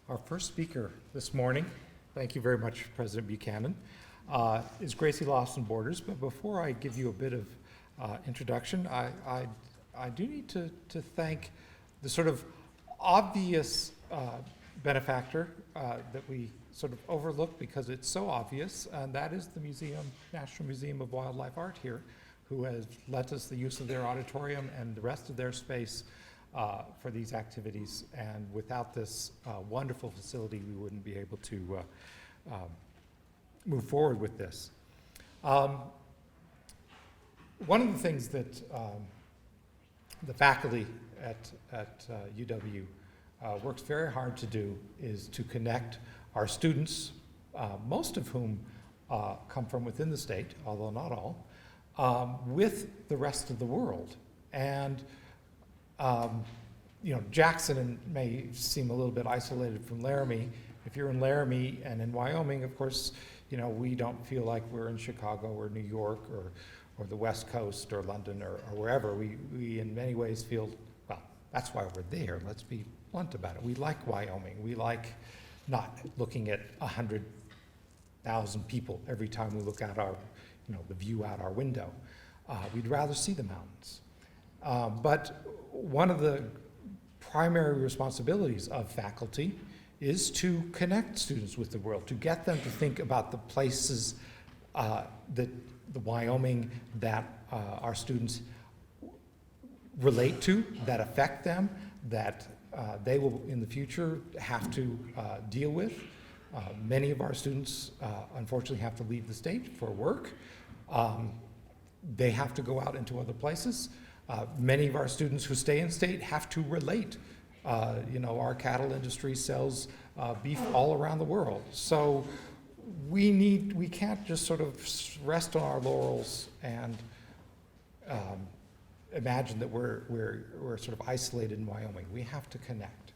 Our first speaker this morning, thank you very much, President Buchanan, is Gracie Lawson-Borders. But before I give you a bit of introduction, I do need to thank the sort of obvious benefactor that we sort of overlook because it's so obvious, and that is the National Museum of Wildlife Art here, who has lent us the use of their auditorium and the rest of their space for these activities. And without this wonderful facility, we wouldn't be able to move forward with this. One of the things that the faculty at UW works very hard to do is to connect our students, most of whom come from within the state, although not all, with the rest of the world. And you know, Jackson may seem a little bit isolated from Laramie. If you're in Laramie and in Wyoming, of course, you know, we don't feel like we're in Chicago or New York or the West Coast or London or wherever. We in many ways feel, well, that's why we're there. Let's be blunt about it. We like Wyoming. We like not looking at 100,000 people every time we look out our, you know, the view out our window. We'd rather see the mountains. But one of the primary responsibilities of faculty is to connect students with the world, to get them to think about the places that the Wyoming that our students relate to, that affect them, that they will in the future have to deal with. Many of our students unfortunately have to leave the state for work. They have to go out into other places. Many of our students who stay in state have to relate. You know, our cattle industry sells beef all around the world. So we can't just sort of rest on our laurels and imagine that we're sort of isolated in Wyoming. We have to connect,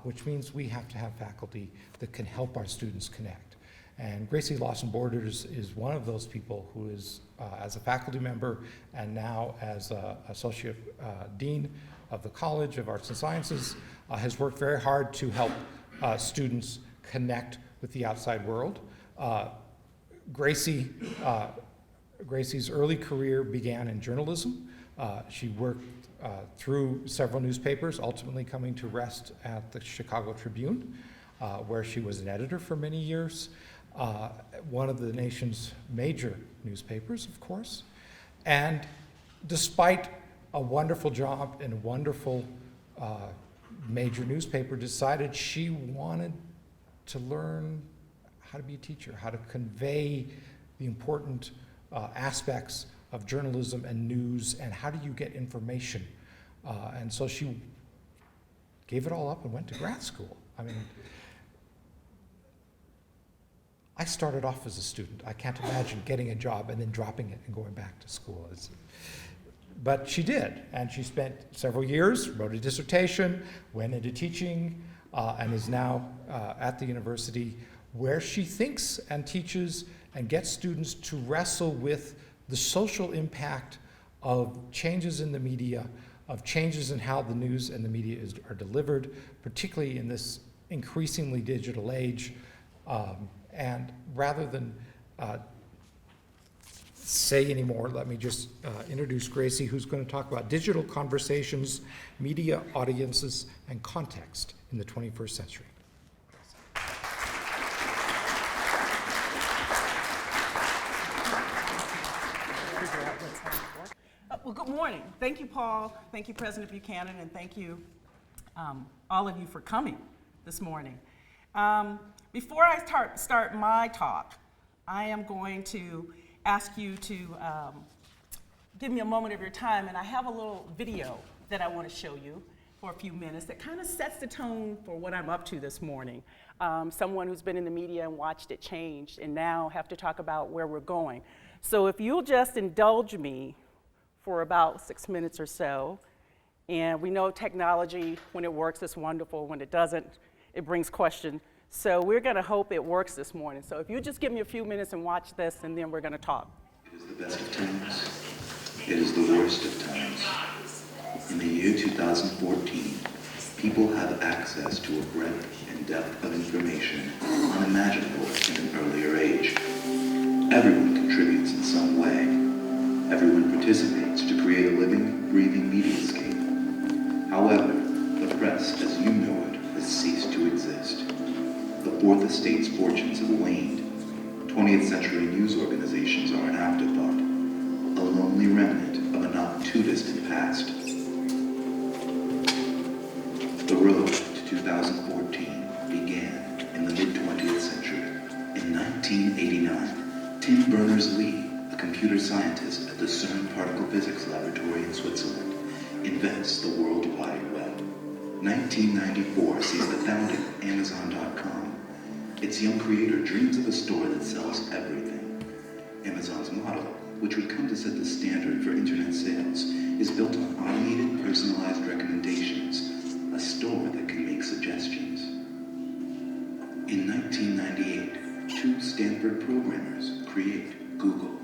which means we have to have faculty that can help our students connect. And Gracie Lawson-Borders is one of those people who is, as a faculty member and now as Associate Dean of the College of Arts and Sciences, has worked very hard to help students connect with the outside world. Gracie's early career began in journalism. She worked through several newspapers, ultimately coming to rest at the Chicago Tribune, where she was an editor for many years. One of the nation's major newspapers, of course. And despite a wonderful job in a wonderful major newspaper, decided she wanted to learn how to be a teacher, how to convey the important aspects of journalism and news, and how do you get information. And so she gave it all up and went to grad school. I mean, I started off as a student. I can't imagine getting a job and then dropping it and going back to school. But she did, and she spent several years, wrote a dissertation, went into teaching, and is now at the university where she thinks and teaches and gets students to wrestle with the social impact of changes in the media, of changes in how the news and the media are delivered, particularly in this increasingly digital age. And rather than say any more, let me just introduce Gracie, who's going to talk about digital conversations, media audiences, and context in the 21st century. Well, good morning. Thank you, Paul. Thank you, President Buchanan, and thank you, all of you, for coming this morning. Before I start my talk, I am going to ask you to give me a moment of your time, and I have a little video that I want to show you for a few minutes that kind of sets the tone for what I'm up to this morning. Someone who's been in the media and watched it change and now have to talk about where we're going. So if you'll just indulge me for about 6 minutes or so, and we know technology, when it works, is wonderful. When it doesn't, it brings question. So we're going to hope it works this morning. So if you just give me a few minutes and watch this, and then we're going to talk. It is the best of times. It is the worst of times. In the year 2014, people have access to a breadth and depth of information unimaginable in an earlier age. Everyone contributes in some way. Everyone participates to create a living, breathing mediascape. However, the press, as you know it, has ceased to exist. The Fourth Estate's fortunes have waned. 20th century news organizations are an afterthought, a lonely remnant of a not too distant past. The road to 2014 began in the mid-20th century. In 1989, Tim Berners-Lee, a computer scientist at the CERN Particle Physics Laboratory in Switzerland, invents the World Wide Web. 1994 sees the founding of Amazon.com. Its young creator dreams of a store that sells everything. Amazon's model, which would come to set the standard for internet sales, is built on automated, personalized recommendations, a store that can make suggestions. In 1998, two Stanford programmers create Google.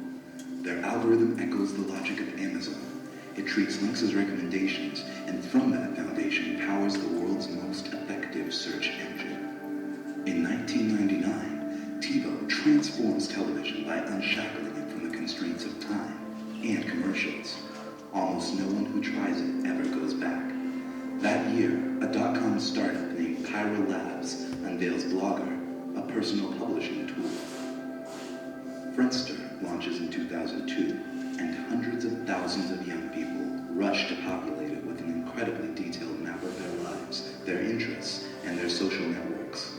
Their algorithm echoes the logic of Amazon. It treats links as recommendations, and from that foundation powers the world's most effective search engine. In 1999, TiVo transforms television by unshackling it from the constraints of time and commercials. Almost no one who tries it ever goes back. That year, a dot-com startup named Pyro Labs unveils Blogger, a personal publishing tool. Friendster launches in 2002, and hundreds of thousands of young people rush to populate it with an incredibly detailed map of their lives, their interests, and their social networks.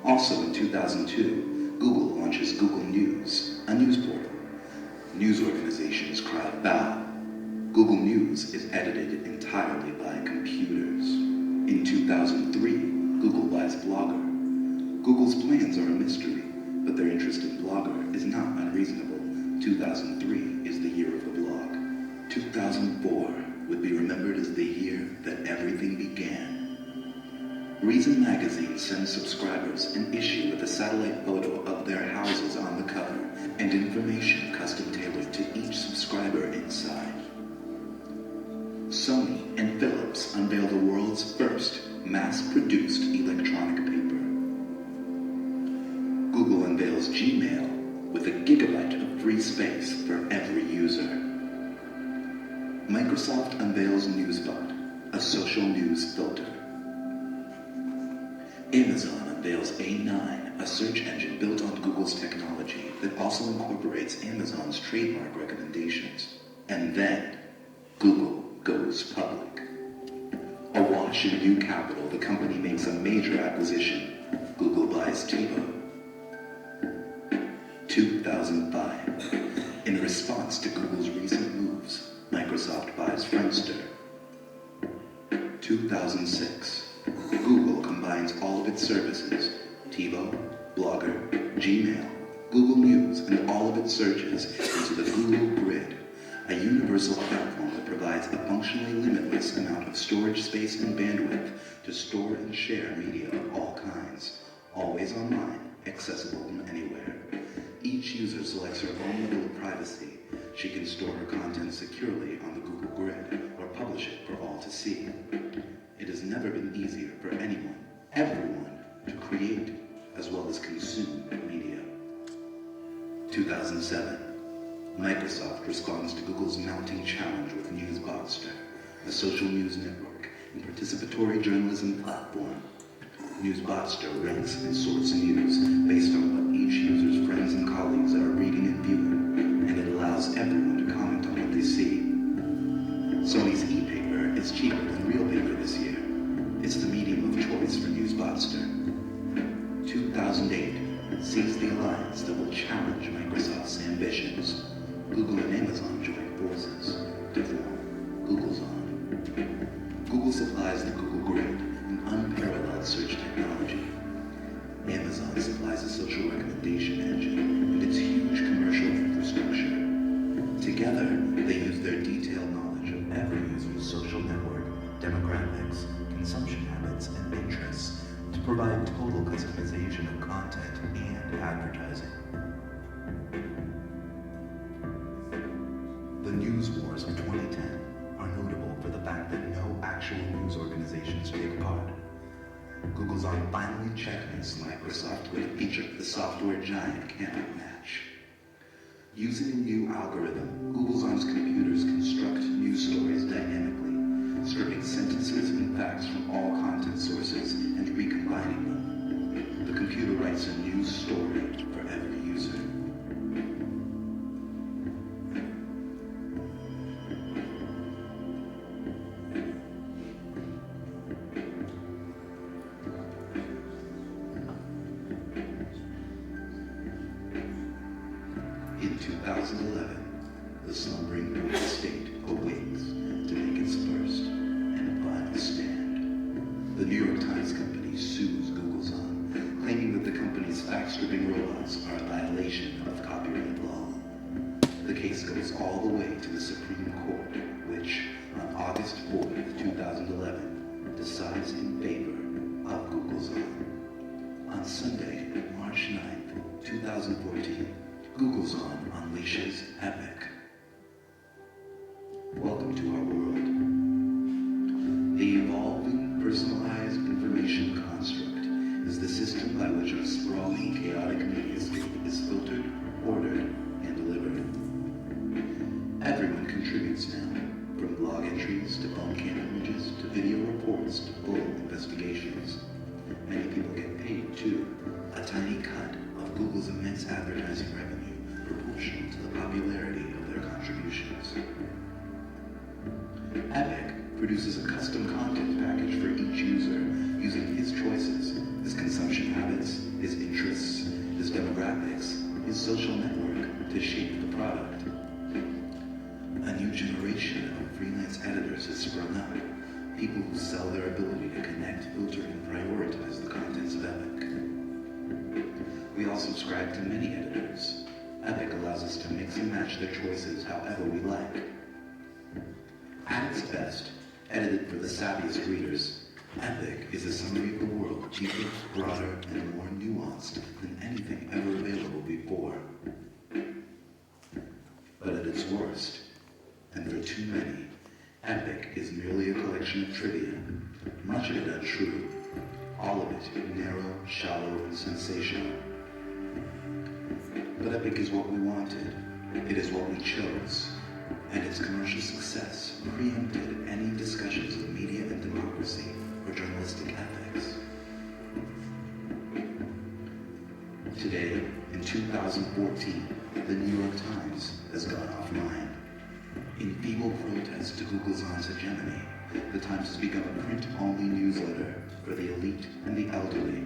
Also in 2002, Google launches Google News, a news portal. News organizations cry foul. Google News is edited entirely by computers. In 2003, Google buys Blogger. Google's plans are a mystery, but their interest in Blogger is not unreasonable. 2003 is the year of the blog. 2004 would be remembered as the year that everything began. Reason magazine sends subscribers an issue with a satellite photo of their houses on the cover and information custom tailored to each subscriber inside. Sony and Philips unveil the world's first mass-produced electronic paper. Google unveils Gmail with a gigabyte of free space for every user. Microsoft unveils Newsbot, a social news filter. Amazon unveils A9, a search engine built on Google's technology that also incorporates Amazon's trademark recommendations. And then, Google goes public. Awash in new capital, the company makes a major acquisition. Google buys TiVo. 2005. In response to Google's recent moves, Microsoft buys Friendster. 2006. Google combines all of its services, TiVo, Blogger, Gmail, Google News, and all of its searches into the Google Grid, a universal platform that provides a functionally limitless amount of storage space and bandwidth to store and share media of all kinds, always online, accessible from anywhere. Each user selects her own level of privacy. She can store her content securely on the Google Grid or publish it for all to see. It has never been easier for anyone, everyone, to create as well as consume media. 2007. Microsoft responds to Google's mounting challenge with Newsbotster, a social news network and participatory journalism platform. Newsbotster ranks and sorts news based on what each user's friends and colleagues are reading and viewing, and it allows everyone to comment on what they see. Sony's e-paper is cheaper than real paper this year. It's the medium of choice for Newsbotster. 2008 sees the alliance that will challenge Microsoft's ambitions. Google and Amazon join forces to form Google's On. Google supplies the Google Grid, an unparalleled search technology. Amazon supplies a social recommendation engine and its huge commercial infrastructure. Together, they use their detailed knowledge of every user's social network, demographics, consumption habits, and interests to provide total customization of content and advertising. The news wars of 2010 are notable for the fact that no actual news organizations take part. Google's on finally checkmates Microsoft with each of the software giant cannot match. Using a new algorithm, Google's On's computers construct news stories dynamically, stripping sentences and facts from all content sources and recombining them. The computer writes a news story for every user. In 2011, the slumbering Google state awakes to make its first and final stand. The New York Times company sues Google's On, claiming that the company's fact-stripping robots are a violation of copyright law. The case goes all the way to the Supreme Court, which, on August 4th, 2011, decides in favor of Google's On. On Sunday, March 9th, 2014, Google's On unleashes Epic. Welcome to our world. The evolving, personalized information construct is the system by which our sprawling, chaotic mediascape is filtered, ordered, and delivered. Everyone contributes now, from blog entries to phone cam images to video reports to full investigations. Many people get paid too, a tiny cut of Google's immense advertising revenue proportional to the popularity of their contributions. Epic produces a custom content package for each user using his choices, his consumption habits, his interests, his demographics, his social network to shape the product. A new generation of freelance editors has sprung up, people who sell their ability to connect, filter, and prioritize the contents of Epic. We all subscribe to many editors. Epic allows us to mix and match their choices however we like. At its best, edited for the savviest readers, Epic is a summary of the world deeper, broader, and more nuanced than anything ever available before. But at its worst, and for too many, Epic is merely a collection of trivia, much of it untrue, all of it narrow, shallow, and sensational. But Epic is what we wanted, it is what we chose, and its commercial success preempted any discussions of media and democracy or journalistic ethics. Today, in 2014, the New York Times has gone offline. In feeble protest to Google's On's hegemony, the Times has become a print-only newsletter for the elite and the elderly.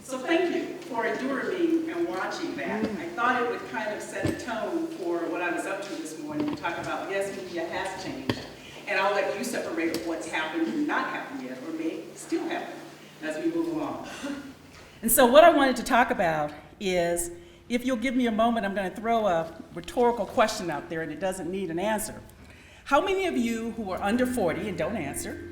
So thank you for enduring me and watching that. I thought it would kind of set a tone for what I was up to this morning to talk about, yes, media has changed. And I'll let you separate what's happened and not happened yet, or may still happen as we move along. And so what I wanted to talk about is, if you'll give me a moment, I'm going to throw a rhetorical question out there, and it doesn't need an answer. How many of you who are under 40, and don't answer,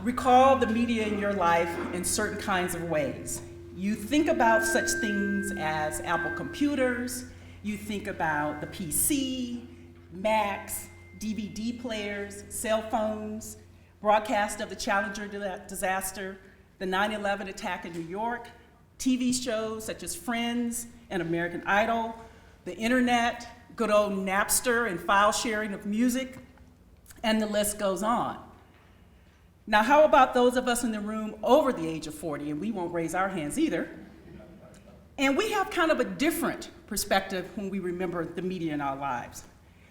recall the media in your life in certain kinds of ways? You think about such things as Apple computers, you think about the PC, Macs, DVD players, cell phones, broadcast of the Challenger disaster, the 9/11 attack in New York, TV shows such as Friends and American Idol, the internet, good old Napster and file sharing of music, and the list goes on. Now, how about those of us in the room over the age of 40, and we won't raise our hands either, and we have kind of a different perspective when we remember the media in our lives.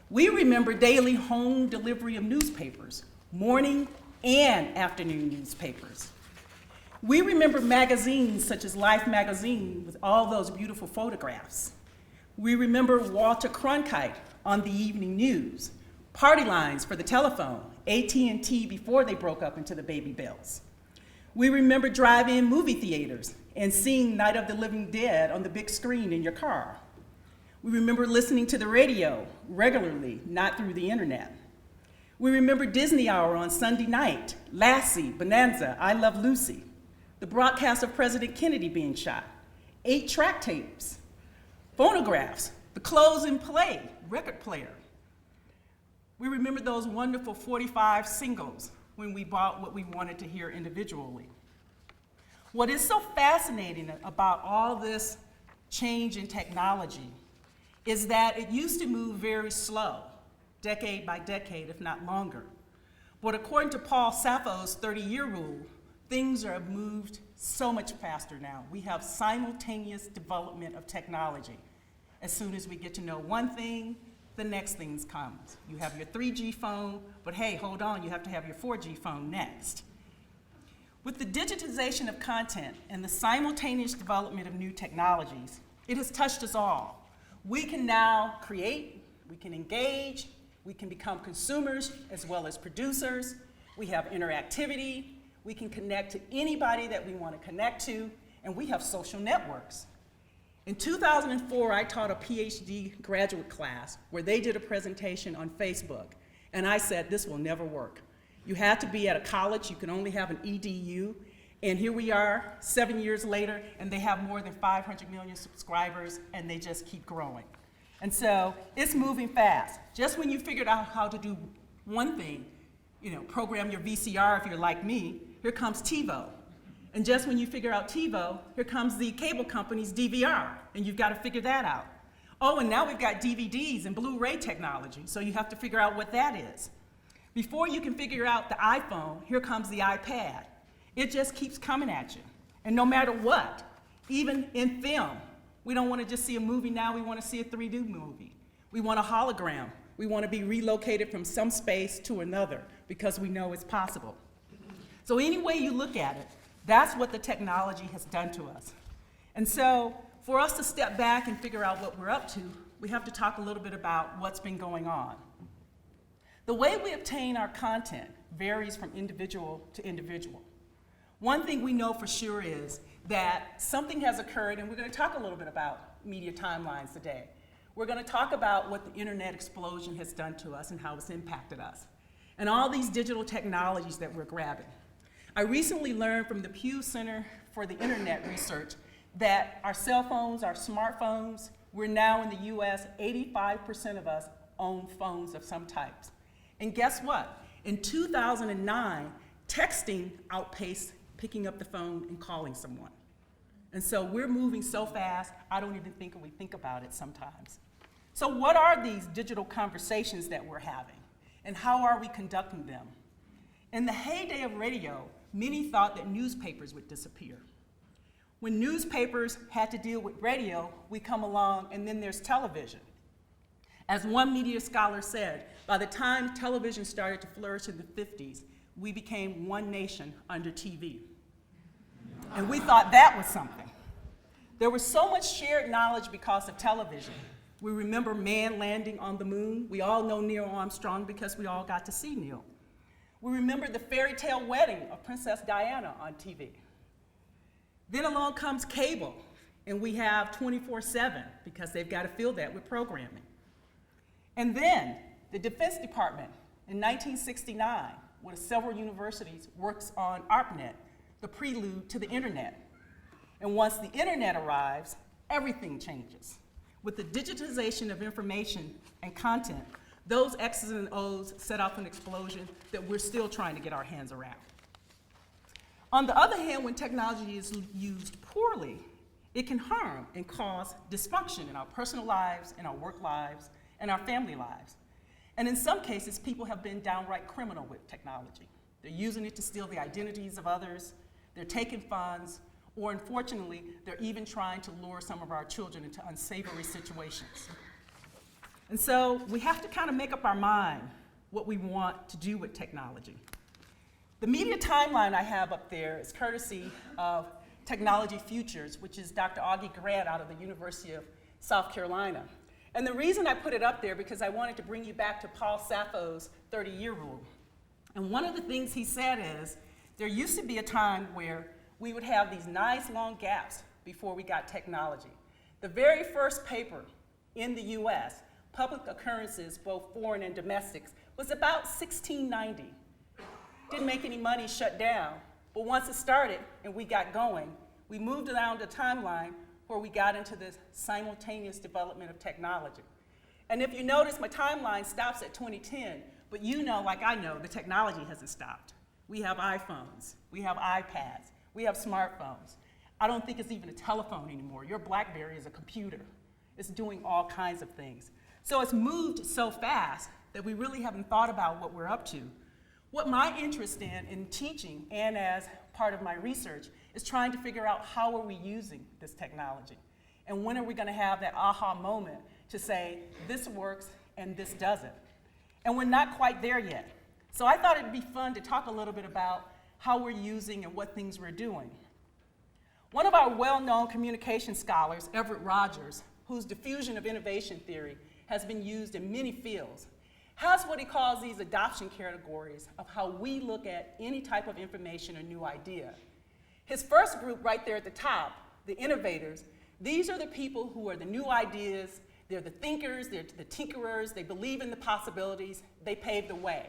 We remember daily home delivery of newspapers, morning and afternoon newspapers. We remember magazines such as Life magazine with all those beautiful photographs. We remember Walter Cronkite on the evening news, party lines for the telephone, AT&T before they broke up into the baby bells. We remember drive-in movie theaters and seeing Night of the Living Dead on the big screen in your car. We remember listening to the radio regularly, not through the internet. We remember Disney Hour on Sunday night, Lassie, Bonanza, I Love Lucy, the broadcast of President Kennedy being shot, 8-track tapes, phonographs, the close-and-play record player. We remember those wonderful 45 singles when we bought what we wanted to hear individually. What is so fascinating about all this change in technology is that it used to move very slow, decade by decade, if not longer. But according to Paul Sappho's 30-year rule, things are moved so much faster now. We have simultaneous development of technology. As soon as we get to know one thing, the next thing comes. You have your 3G phone, but hey, hold on, you have to have your 4G phone next. With the digitization of content and the simultaneous development of new technologies, it has touched us all. We can now create, we can engage, we can become consumers as well as producers. We have interactivity, we can connect to anybody that we want to connect to, and we have social networks. In 2004, I taught a PhD graduate class where they did a presentation on Facebook, and I said, this will never work. You had to be at a college, you can only have an EDU, and here we are 7 years later, and they have more than 500 million subscribers, and they just keep growing. And so it's moving fast. Just when you figured out how to do one thing, program your VCR if you're like me, here comes TiVo. And just when you figure out TiVo, here comes the cable company's DVR, and you've got to figure that out. Oh, and now we've got DVDs and Blu-ray technology, so you have to figure out what that is. Before you can figure out the iPhone, here comes the iPad. It just keeps coming at you. And no matter what, even in film, we don't want to just see a movie now, we want to see a 3D movie. We want a hologram. We want to be relocated from some space to another because we know it's possible. So any way you look at it, that's what the technology has done to us. And so for us to step back and figure out what we're up to, we have to talk a little bit about what's been going on. The way we obtain our content varies from individual to individual. One thing we know for sure is that something has occurred, and we're going to talk a little bit about media timelines today. We're going to talk about what the internet explosion has done to us and how it's impacted us, and all these digital technologies that we're grabbing. I recently learned from the Pew Center for the Internet Research that our cell phones, our smartphones, we're now in the US, 85% of us own phones of some types. And guess what? In 2009, texting outpaced picking up the phone and calling someone. And so we're moving so fast, I don't even think we think about it sometimes. So what are these digital conversations that we're having? And how are we conducting them? In the heyday of radio, many thought that newspapers would disappear. When newspapers had to deal with radio, we come along and then there's television. As one media scholar said, by the time television started to flourish in the 50s, we became one nation under TV. And we thought that was something. There was so much shared knowledge because of television. We remember man landing on the moon. We all know Neil Armstrong because we all got to see Neil. We remember the fairy tale wedding of Princess Diana on TV. Then along comes cable, and we have 24/7 because they've got to fill that with programming. And then the Defense Department in 1969, with several universities, works on ARPANET, the prelude to the internet. And once the internet arrives, everything changes. With the digitization of information and content, those X's and O's set off an explosion that we're still trying to get our hands around. On the other hand, when technology is used poorly, it can harm and cause dysfunction in our personal lives, in our work lives, and our family lives. And in some cases, people have been downright criminal with technology. They're using it to steal the identities of others, they're taking funds, or unfortunately, they're even trying to lure some of our children into unsavory situations. And so we have to kind of make up our mind what we want to do with technology. The media timeline I have up there is courtesy of Technology Futures, which is Dr. Augie Grant out of the University of South Carolina. And the reason I put it up there because I wanted to bring you back to Paul Sappho's 30-year rule. And one of the things he said is, there used to be a time where we would have these nice long gaps before we got technology. The very first paper in the US, Public Occurrences, both foreign and domestics, was about 1690. Didn't make any money, shut down. But once it started and we got going, we moved down the timeline where we got into this simultaneous development of technology. And if you notice, my timeline stops at 2010, but you know, like I know, the technology hasn't stopped. We have iPhones, we have iPads, we have smartphones. I don't think it's even a telephone anymore. Your BlackBerry is a computer. It's doing all kinds of things. So it's moved so fast that we really haven't thought about what we're up to. What my interest in teaching and as part of my research is trying to figure out how are we using this technology? And when are we going to have that aha moment to say, this works and this doesn't? And we're not quite there yet. So I thought it'd be fun to talk a little bit about how we're using and what things we're doing. One of our well-known communication scholars, Everett Rogers, whose diffusion of innovation theory has been used in many fields, has what he calls these adoption categories of how we look at any type of information or new idea. His first group right there at the top, the innovators, these are the people who are the new ideas, they're the thinkers, they're the tinkerers, they believe in the possibilities, they pave the way.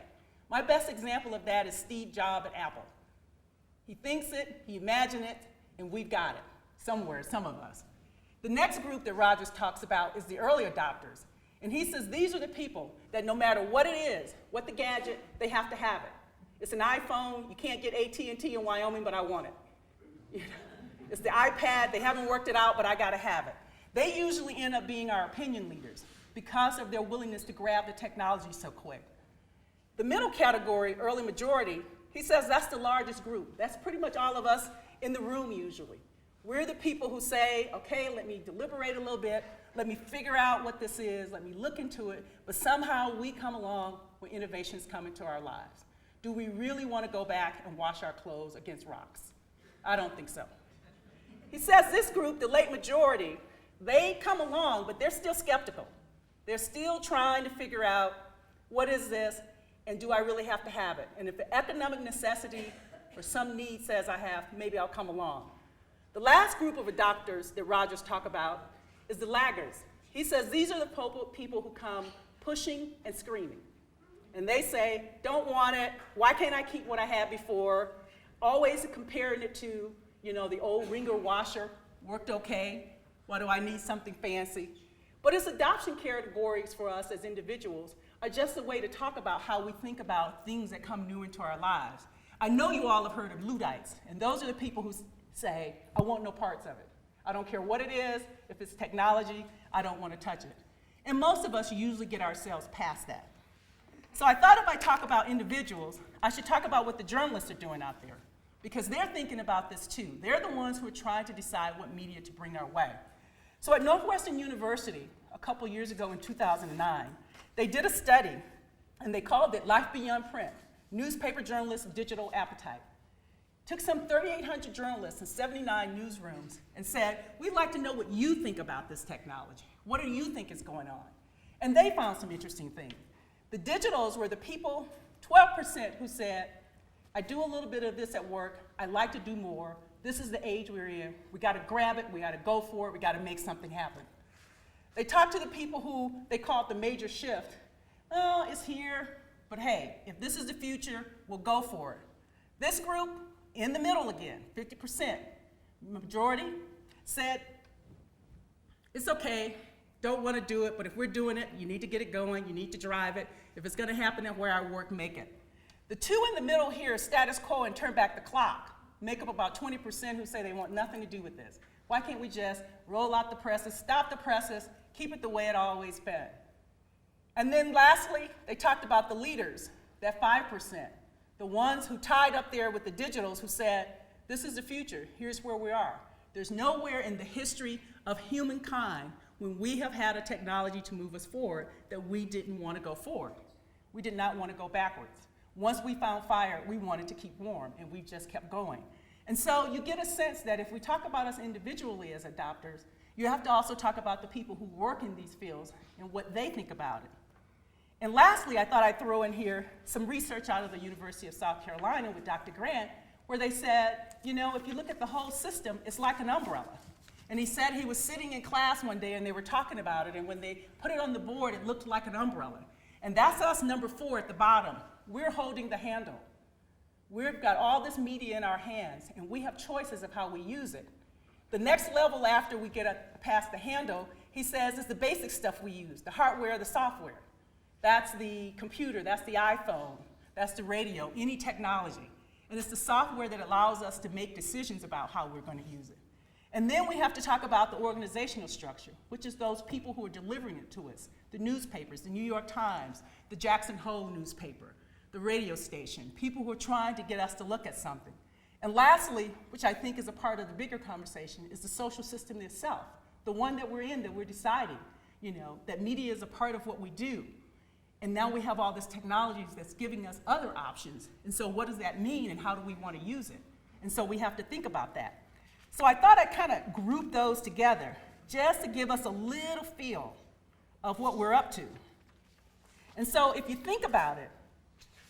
My best example of that is Steve Jobs at Apple. He thinks it, he imagines it, and we've got it, somewhere, some of us. The next group that Rogers talks about is the early adopters. And he says these are the people that no matter what it is, what the gadget, they have to have it. It's an iPhone, you can't get AT&T in Wyoming, but I want it. You know? It's the iPad, they haven't worked it out, but I gotta have it. They usually end up being our opinion leaders because of their willingness to grab the technology so quick. The middle category, early majority, he says that's the largest group. That's pretty much all of us in the room usually. We're the people who say, okay, let me deliberate a little bit, let me figure out what this is, let me look into it, but somehow we come along when innovations come into our lives. Do we really want to go back and wash our clothes against rocks? I don't think so. He says this group, the late majority, they come along, but they're still skeptical. They're still trying to figure out what is this, and do I really have to have it? And if the economic necessity or some need says I have, maybe I'll come along. The last group of adopters that Rogers talks about is the laggards. He says these are the people who come pushing and screaming. And they say, don't want it, why can't I keep what I had before? Always comparing it to, you know, the old wringer washer, worked okay, why do I need something fancy? But his adoption categories for us as individuals are just a way to talk about how we think about things that come new into our lives. I know you all have heard of Luddites, and those are the people who say, I want no parts of it. I don't care what it is, if it's technology, I don't want to touch it. And most of us usually get ourselves past that. So I thought if I talk about individuals, I should talk about what the journalists are doing out there, because they're thinking about this too. They're the ones who are trying to decide what media to bring our way. So at Northwestern University, a couple years ago in 2009, they did a study, and they called it Life Beyond Print, Newspaper Journalists' Digital Appetite. Took some 3,800 journalists in 79 newsrooms and said, we'd like to know what you think about this technology. What do you think is going on? And they found some interesting things. The digitals were the people, 12% who said, I do a little bit of this at work, I'd like to do more, this is the age we're in, we gotta grab it, we gotta go for it, we gotta make something happen. They talked to the people who they called the major shift. Oh, it's here, but hey, if this is the future, we'll go for it. This group, in the middle again, 50%, majority, said, it's okay, don't want to do it, but if we're doing it, you need to get it going, you need to drive it. If it's going to happen at where I work, make it. The two in the middle here, status quo and turn back the clock, make up about 20% who say they want nothing to do with this. Why can't we just roll out the presses, stop the presses, keep it the way it always been? And then lastly, they talked about the leaders, that 5%. The ones who tied up there with the digitals who said, this is the future, here's where we are. There's nowhere in the history of humankind when we have had a technology to move us forward that we didn't want to go forward. We did not want to go backwards. Once we found fire, we wanted to keep warm, and we just kept going. And so you get a sense that if we talk about us individually as adopters, you have to also talk about the people who work in these fields and what they think about it. And lastly, I thought I'd throw in here some research out of the University of South Carolina with Dr. Grant, where they said, you know, if you look at the whole system, it's like an umbrella. And he said he was sitting in class one day and they were talking about it, and when they put it on the board, it looked like an umbrella. And that's us, number 4 at the bottom. We're holding the handle. We've got all this media in our hands, and we have choices of how we use it. The next level after we get past the handle, he says, is the basic stuff we use, the hardware, the software. That's the computer, that's the iPhone, that's the radio, any technology. And it's the software that allows us to make decisions about how we're going to use it. And then we have to talk about the organizational structure, which is those people who are delivering it to us, the newspapers, the New York Times, the Jackson Hole newspaper, the radio station, people who are trying to get us to look at something. And lastly, which I think is a part of the bigger conversation, is the social system itself, the one that we're in, that we're deciding, that media is a part of what we do. And now we have all this technology that's giving us other options. And so what does that mean, and how do we want to use it? And so we have to think about that. So I thought I'd kind of group those together just to give us a little feel of what we're up to. And so if you think about it,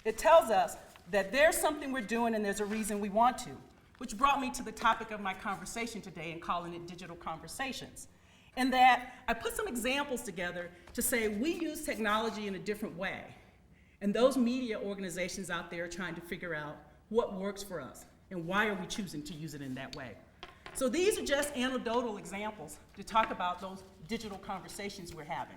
it tells us that there's something we're doing and there's a reason we want to, which brought me to the topic of my conversation today and calling it digital conversations. And that I put some examples together to say we use technology in a different way. And those media organizations out there are trying to figure out what works for us and why are we choosing to use it in that way. So these are just anecdotal examples to talk about those digital conversations we're having.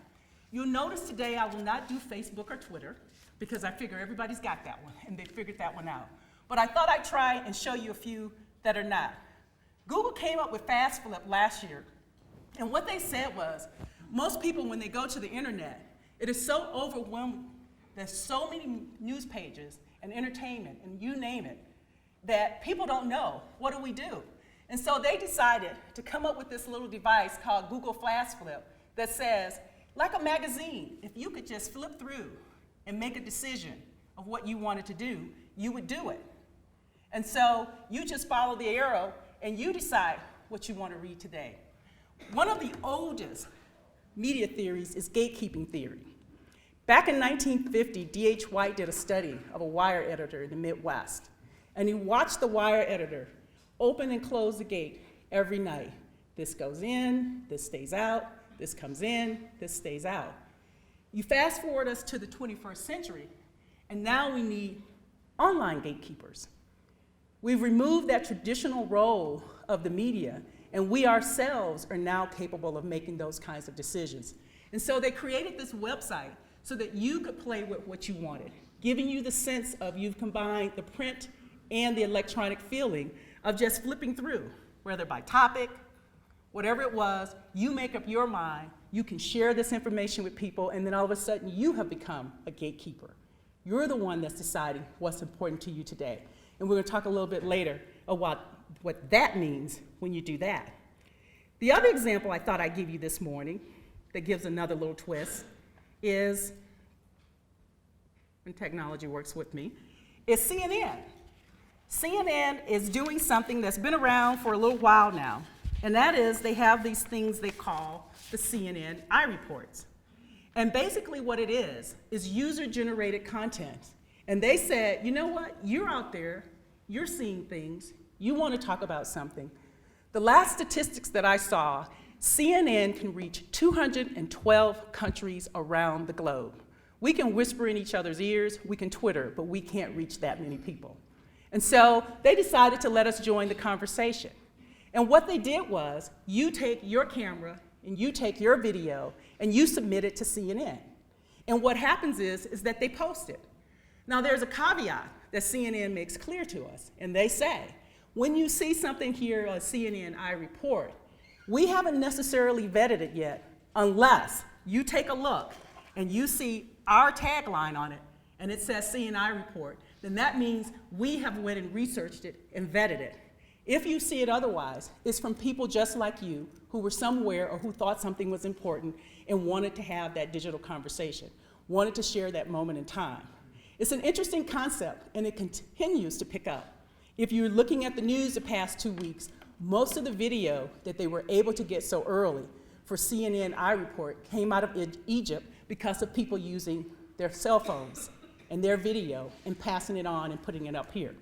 You'll notice today I will not do Facebook or Twitter because I figure everybody's got that one and they figured that one out. But I thought I'd try and show you a few that are not. Google came up with Fast Flip last year, and what they said was, most people when they go to the internet, it is so overwhelming, there's so many news pages and entertainment and you name it, that people don't know, what do we do? And so they decided to come up with this little device called Google Flash Flip that says, like a magazine, if you could just flip through and make a decision of what you wanted to do, you would do it. And so you just follow the arrow and you decide what you want to read today. One of the oldest media theories is gatekeeping theory. Back in 1950, D.H. White did a study of a wire editor in the Midwest, and he watched the wire editor open and close the gate every night. This goes in, this stays out, this comes in, this stays out. You fast forward us to the 21st century, and now we need online gatekeepers. We've removed that traditional role of the media, and we ourselves are now capable of making those kinds of decisions. And so they created this website so that you could play with what you wanted, giving you the sense of you've combined the print and the electronic feeling of just flipping through, whether by topic, whatever it was, you make up your mind, you can share this information with people, and then all of a sudden you have become a gatekeeper. You're the one that's deciding what's important to you today. And we're going to talk a little bit later about what that means when you do that. The other example I thought I'd give you this morning that gives another little twist is, when technology works with me, is CNN. CNN is doing something that's been around for a little while now, and that is they have these things they call the CNN iReports. And basically what it is user-generated content. And they said, you know what, you're out there, you're seeing things, you want to talk about something. The last statistics that I saw, CNN can reach 212 countries around the globe. We can whisper in each other's ears, we can Twitter, but we can't reach that many people. And so they decided to let us join the conversation. And what they did was, you take your camera and you take your video and you submit it to CNN. And what happens is that they post it. Now there's a caveat that CNN makes clear to us, and they say, when you see something here on CNN iReport, we haven't necessarily vetted it yet unless you take a look and you see our tagline on it and it says CNN iReport, then that means we have went and researched it and vetted it. If you see it otherwise, it's from people just like you who were somewhere or who thought something was important and wanted to have that digital conversation, wanted to share that moment in time. It's an interesting concept, and it continues to pick up. If you're looking at the news the past 2 weeks, most of the video that they were able to get so early for CNN iReport came out of Egypt because of people using their cell phones and their video and passing it on and putting it up here.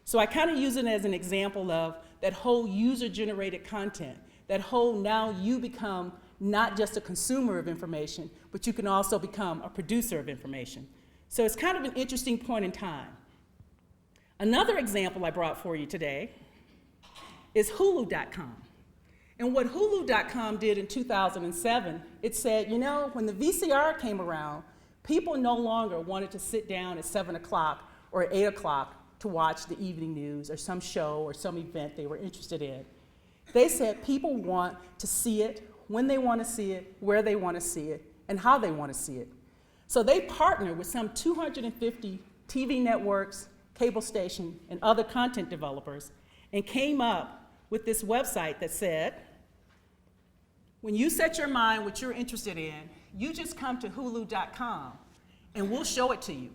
So I kind of use it as an example of that whole user-generated content, that whole now you become not just a consumer of information, but you can also become a producer of information. So it's kind of an interesting point in time. Another example I brought for you today is Hulu.com. And what Hulu.com did in 2007, it said, you know, when the VCR came around, people no longer wanted to sit down at 7 o'clock or 8 o'clock to watch the evening news or some show or some event they were interested in. They said people want to see it when they want to see it, where they want to see it, and how they want to see it. So they partnered with some 250 TV networks, cable stations, and other content developers and came up with this website that said, when you set your mind what you're interested in, you just come to Hulu.com and we'll show it to you.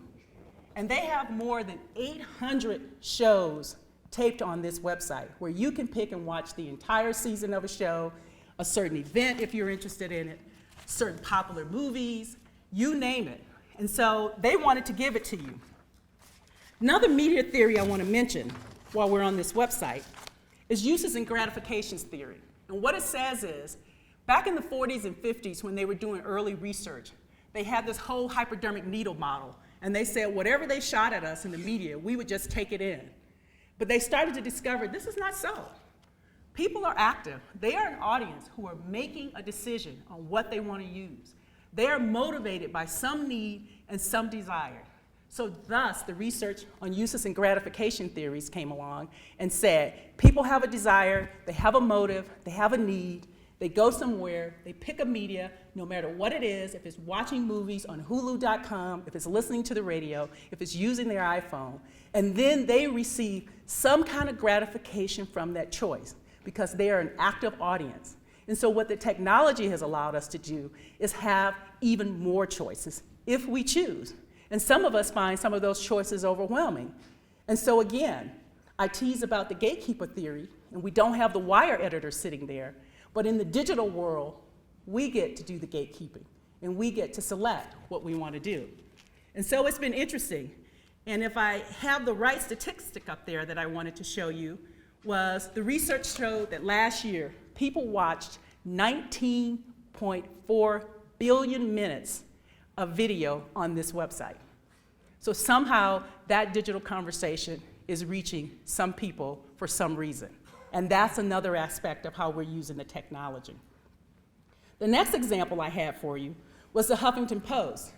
And they have more than 800 shows taped on this website where you can pick and watch the entire season of a show, a certain event if you're interested in it, certain popular movies, you name it. And so they wanted to give it to you. Another media theory I want to mention while we're on this website is uses and gratifications theory. And what it says is, back in the 40s and 50s when they were doing early research, they had this whole hypodermic needle model. And they said whatever they shot at us in the media, we would just take it in. But they started to discover this is not so. People are active. They are an audience who are making a decision on what they want to use. They are motivated by some need and some desire. So thus, the research on uses and gratification theories came along and said, people have a desire, they have a motive, they have a need, they go somewhere, they pick a media, no matter what it is, if it's watching movies on Hulu.com, if it's listening to the radio, if it's using their iPhone, and then they receive some kind of gratification from that choice because they are an active audience. And so what the technology has allowed us to do is have even more choices if we choose. And some of us find some of those choices overwhelming. And so again, I tease about the gatekeeper theory, and we don't have the wire editor sitting there, but in the digital world, we get to do the gatekeeping, and we get to select what we want to do. And so it's been interesting. And if I have the right statistic up there that I wanted to show you, was the research showed that last year, people watched 19.4 billion minutes of video on this website. So somehow that digital conversation is reaching some people for some reason. And that's another aspect of how we're using the technology. The next example I had for you was the Huffington Post.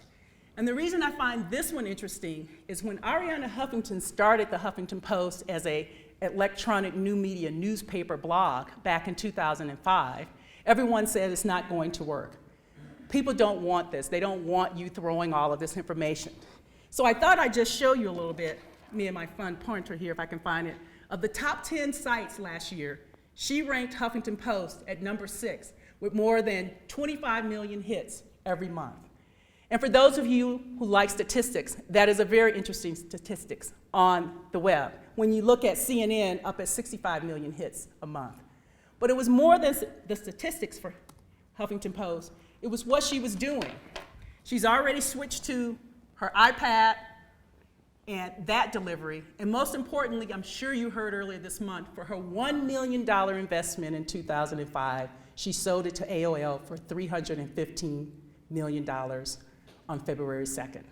And the reason I find this one interesting is when Arianna Huffington started the Huffington Post as an electronic new media newspaper blog back in 2005, everyone said it's not going to work. People don't want this. They don't want you throwing all of this information. So I thought I'd just show you a little bit, me and my fun pointer here, if I can find it, of the top 10 sites last year. She ranked Huffington Post at number 6 with more than 25 million hits every month. And for those of you who like statistics, that is a very interesting statistics on the web. When you look at CNN, up at 65 million hits a month. But it was more than the statistics for Huffington Post. It was what she was doing. She's already switched to her iPad and that delivery. And most importantly, I'm sure you heard earlier this month, for her $1 million investment in 2005, she sold it to AOL for $315 million on February 2nd.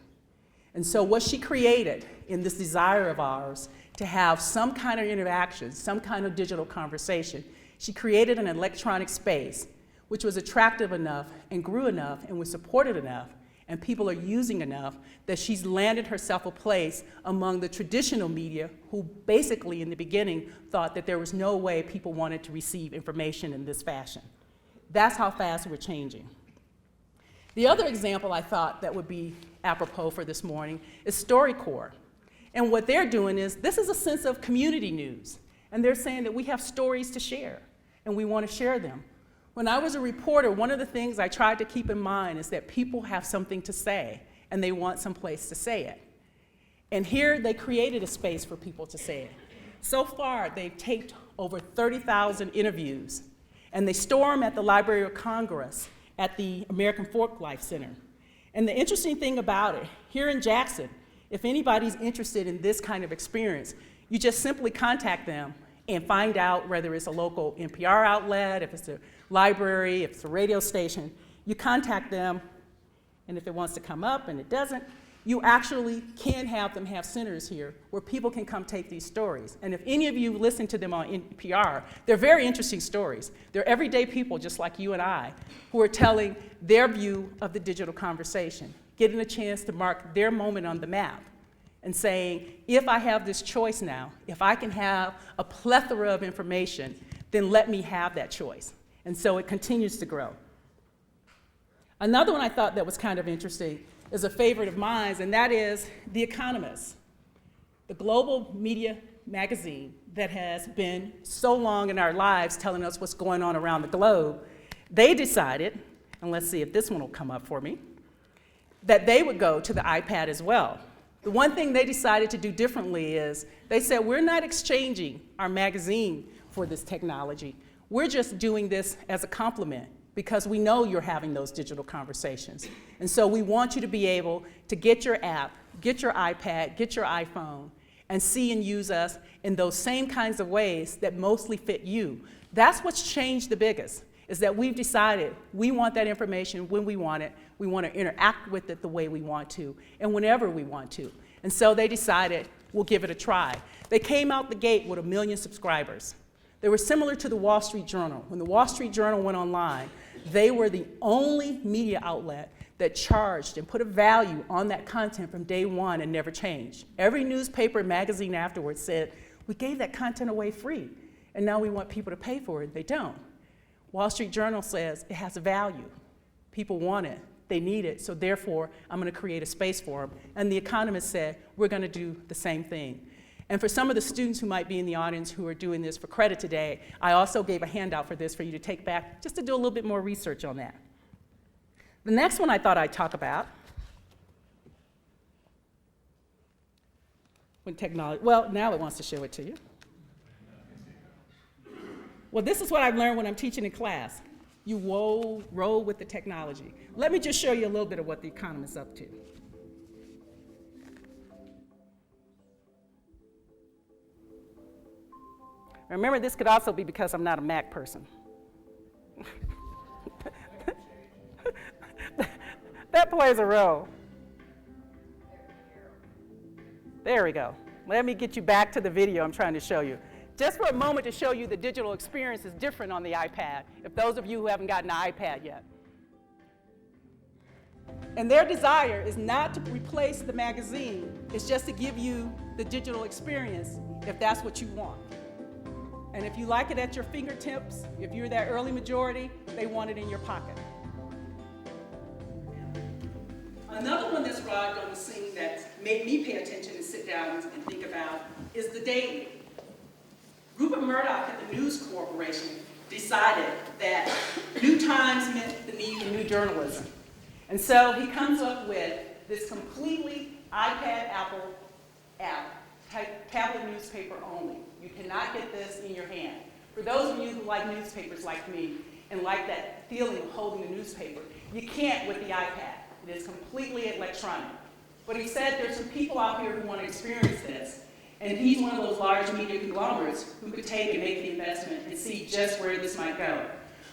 And so what she created in this desire of ours to have some kind of interaction, some kind of digital conversation, she created an electronic space which was attractive enough and grew enough and was supported enough and people are using enough that she's landed herself a place among the traditional media who basically in the beginning thought that there was no way people wanted to receive information in this fashion. That's how fast we're changing. The other example I thought that would be apropos for this morning is StoryCorps. And what they're doing is, this is a sense of community news. And they're saying that we have stories to share, and we want to share them. When I was a reporter, one of the things I tried to keep in mind is that people have something to say, and they want some place to say it. And here they created a space for people to say it. So far, they've taped over 30,000 interviews, and they store them at the Library of Congress at the American Folklife Center. And the interesting thing about it, here in Jackson, if anybody's interested in this kind of experience, you just simply contact them and find out whether it's a local NPR outlet, if it's a library, if it's a radio station. You contact them, and if it wants to come up and it doesn't, you actually can have them have centers here where people can come take these stories. And if any of you listen to them on NPR, they're very interesting stories. They're everyday people just like you and I who are telling their view of the digital conversation, getting a chance to mark their moment on the map and saying, if I have this choice now, if I can have a plethora of information, then let me have that choice. And so it continues to grow. Another one I thought that was kind of interesting is a favorite of mine, and that is The Economist, the global media magazine that has been so long in our lives telling us what's going on around the globe. They decided, and let's see if this one will come up for me, that they would go to the iPad as well. The one thing they decided to do differently is they said, we're not exchanging our magazine for this technology. We're just doing this as a compliment because we know you're having those digital conversations. And so we want you to be able to get your app, get your iPad, get your iPhone, and see and use us in those same kinds of ways that mostly fit you. That's what's changed the biggest, is that we've decided we want that information when we want it, we want to interact with it the way we want to, and whenever we want to. And so they decided, we'll give it a try. They came out the gate with 1 million subscribers. They were similar to the Wall Street Journal. When the Wall Street Journal went online, they were the only media outlet that charged and put a value on that content from day one and never changed. Every newspaper and magazine afterwards said, we gave that content away free, and now we want people to pay for it. They don't. Wall Street Journal says it has a value. People want it, they need it, so therefore I'm going to create a space for them. And The Economist said, we're going to do the same thing. And for some of the students who might be in the audience who are doing this for credit today, I also gave a handout for this for you to take back, just to do a little bit more research on that. The next one I thought I'd talk about, when technology, well, now it wants to show it to you. Well, this is what I've learned when I'm teaching in class. You roll with the technology. Let me just show you a little bit of what The Economist's up to. Remember, this could also be because I'm not a Mac person. That plays a role. There we go. Let me get you back to the video I'm trying to show you. Just for a moment to show you the digital experience is different on the iPad, if those of you who haven't gotten an iPad yet. And their desire is not to replace the magazine, it's just to give you the digital experience if that's what you want. And if you like it at your fingertips, if you're that early majority, they want it in your pocket. Another one that's arrived on the scene that made me pay attention and sit down and think about is the Daily. Rupert Murdoch at the News Corporation decided that new times meant the need for new journalism. And so he comes up with this completely iPad, Apple app, tablet newspaper only. You cannot get this in your hand. For those of you who like newspapers like me and like that feeling of holding a newspaper, you can't with the iPad. It is completely electronic. But he said there's some people out here who want to experience this. And he's one of those large media conglomerates who could take and make the investment and see just where this might go.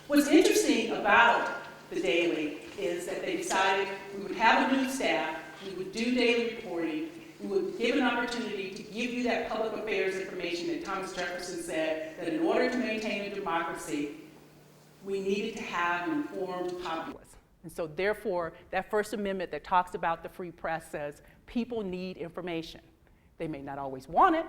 What's interesting about the Daily is that they decided we would have a news staff, we would do daily reporting, we would give an opportunity to give you that public affairs information that Thomas Jefferson said that in order to maintain a democracy, we needed to have an informed populace. And so therefore, that First Amendment that talks about the free press says people need information. They may not always want it,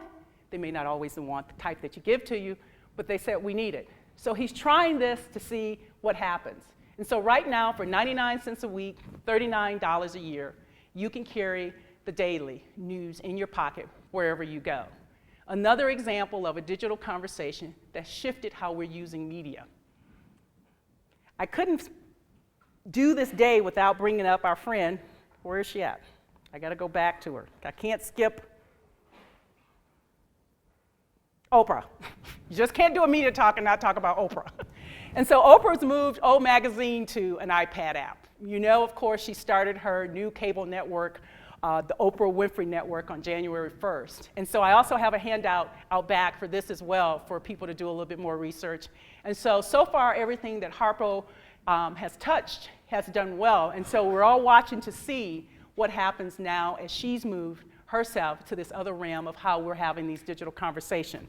they may not always want the type that you give to you, but they said we need it. So he's trying this to see what happens. And so right now, for 99 cents a week, $39 a year, you can carry the Daily news in your pocket wherever you go. Another example of a digital conversation that shifted how we're using media. I couldn't do this day without bringing up our friend. Where is she at? I got to go back to her. I can't skip Oprah. You just can't do a media talk and not talk about Oprah. And so Oprah's moved O Magazine to an iPad app. You know, of course, she started her new cable network, the Oprah Winfrey Network, on January 1st. And so I also have a handout out back for this as well for people to do a little bit more research. And so far, everything that Harpo has touched has done well. And so we're all watching to see what happens now as she's moved herself to this other realm of how we're having these digital conversations.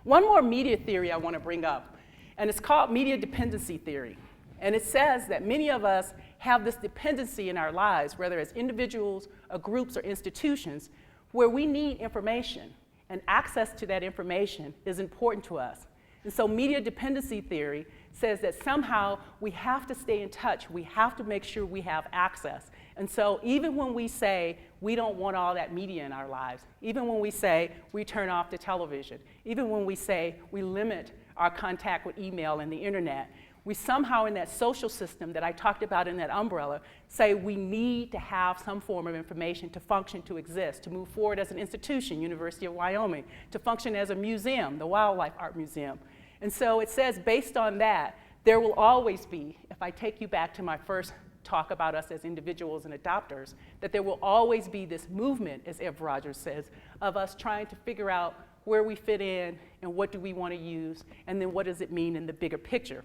One more media theory I want to bring up, and it's called media dependency theory. And it says that many of us have this dependency in our lives, whether as individuals or groups or institutions, where we need information, and access to that information is important to us. And so media dependency theory says that somehow we have to stay in touch, we have to make sure we have access. And so even when we say we don't want all that media in our lives, even when we say we turn off the television, even when we say we limit our contact with email and the internet, we somehow in that social system that I talked about in that umbrella say we need to have some form of information to function, to exist, to move forward as an institution, University of Wyoming, to function as a museum, the Wildlife Art Museum. And so it says based on that, there will always be, if I take you back to my first talk about us as individuals and adopters, that there will always be this movement, as Ev Rogers says, of us trying to figure out where we fit in and what do we want to use, and then what does it mean in the bigger picture.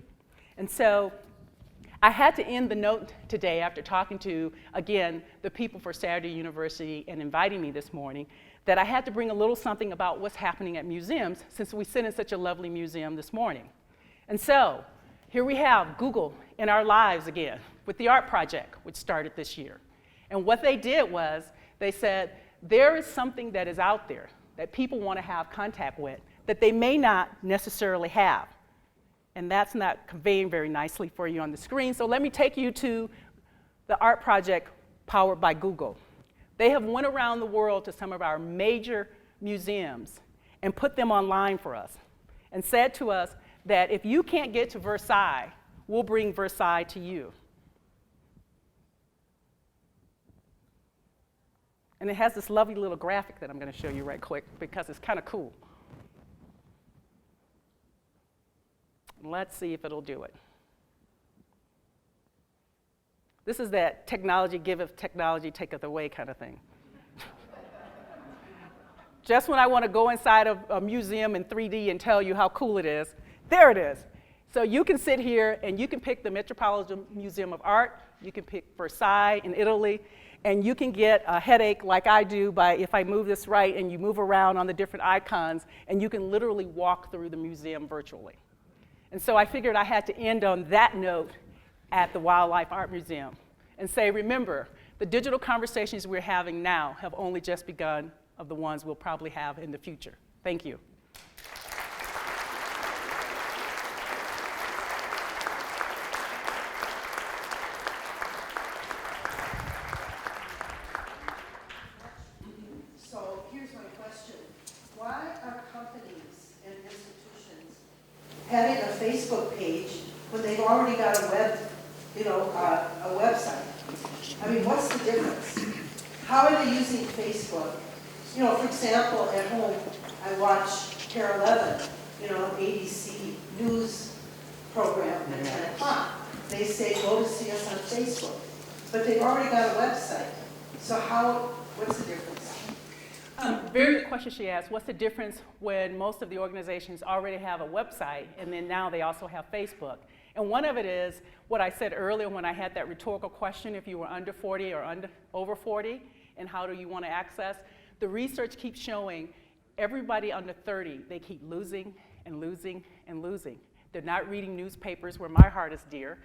And so I had to end the note today after talking to, again, the people for Saturday University and inviting me this morning, that I had to bring a little something about what's happening at museums since we sit in such a lovely museum this morning. And so here we have Google in our lives again with the art project, which started this year. And what they did was they said, there is something that is out there that people want to have contact with that they may not necessarily have. And that's not conveying very nicely for you on the screen. So let me take you to the art project powered by Google. They have went around the world to some of our major museums and put them online for us and said to us that if you can't get to Versailles, we'll bring Versailles to you. And it has this lovely little graphic that I'm going to show you right quick because it's kind of cool. Let's see if it'll do it. This is that technology giveth, technology taketh away kind of thing. Just when I want to go inside of a museum in 3D and tell you how cool it is, there it is. So you can sit here and you can pick the Metropolitan Museum of Art, you can pick Versailles in Italy, and you can get a headache like I do by if I move this right and you move around on the different icons, and you can literally walk through the museum virtually. And so I figured I had to end on that note at the Wildlife Art Museum and say, remember, the digital conversations we're having now have only just begun of the ones we'll probably have in the future. Thank you. So here's my question. Why are companies and institutions having a Facebook page when they've already got a website? I mean, what's the difference? How are they using Facebook? You know, for example, at home, I watch Care 11, ABC news program at 10 o'clock. They say, go to see us on Facebook. But they've already got a website. So what's the difference? Very good question she asked. What's the difference when most of the organizations already have a website and then now they also have Facebook? And one of it is what I said earlier when I had that rhetorical question, if you were under 40 or over 40, and how do you want to access? The research keeps showing everybody under 30, they keep losing and losing and losing. They're not reading newspapers where my heart is dear.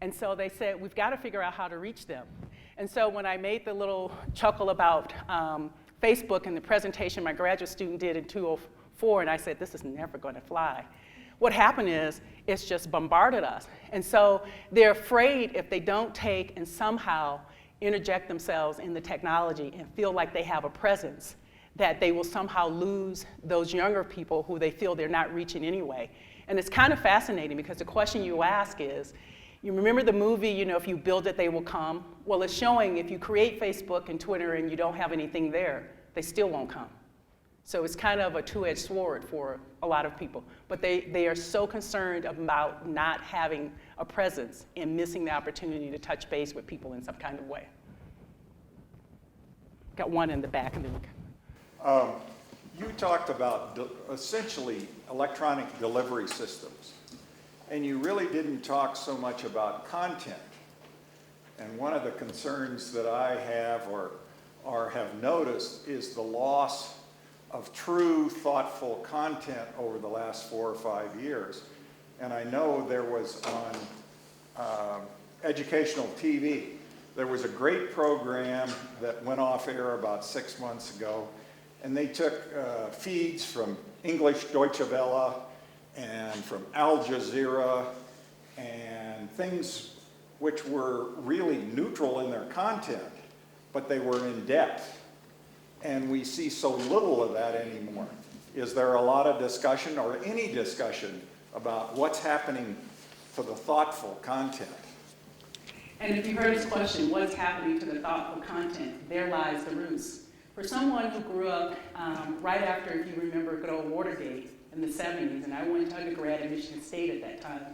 And so they said, we've got to figure out how to reach them. And so when I made the little chuckle about Facebook and the presentation my graduate student did in 2004, and I said, this is never going to fly. What happened is, it's just bombarded us. And so they're afraid if they don't take and somehow interject themselves in the technology and feel like they have a presence, that they will somehow lose those younger people who they feel they're not reaching anyway. And it's kind of fascinating because the question you ask is, you remember the movie, if you build it, they will come? Well, it's showing if you create Facebook and Twitter and you don't have anything there, they still won't come. So it's kind of a two-edged sword for a lot of people. But they are so concerned about not having a presence and missing the opportunity to touch base with people in some kind of way. Got one in the back. And then you talked about essentially electronic delivery systems, and you really didn't talk so much about content. And one of the concerns that I have or have noticed is the loss of true thoughtful content over the last 4 or 5 years. And I know there was on educational TV, there was a great program that went off air about 6 months ago, and they took feeds from English Deutsche Welle and from Al Jazeera and things which were really neutral in their content, but they were in depth. And we see so little of that anymore. Is there a lot of discussion or any discussion about what's happening to the thoughtful content? And if you heard his question, what's happening to the thoughtful content? There lies the roost. For someone who grew up right after, if you remember, good old Watergate in the 70s, and I went to undergrad at Michigan State at that time,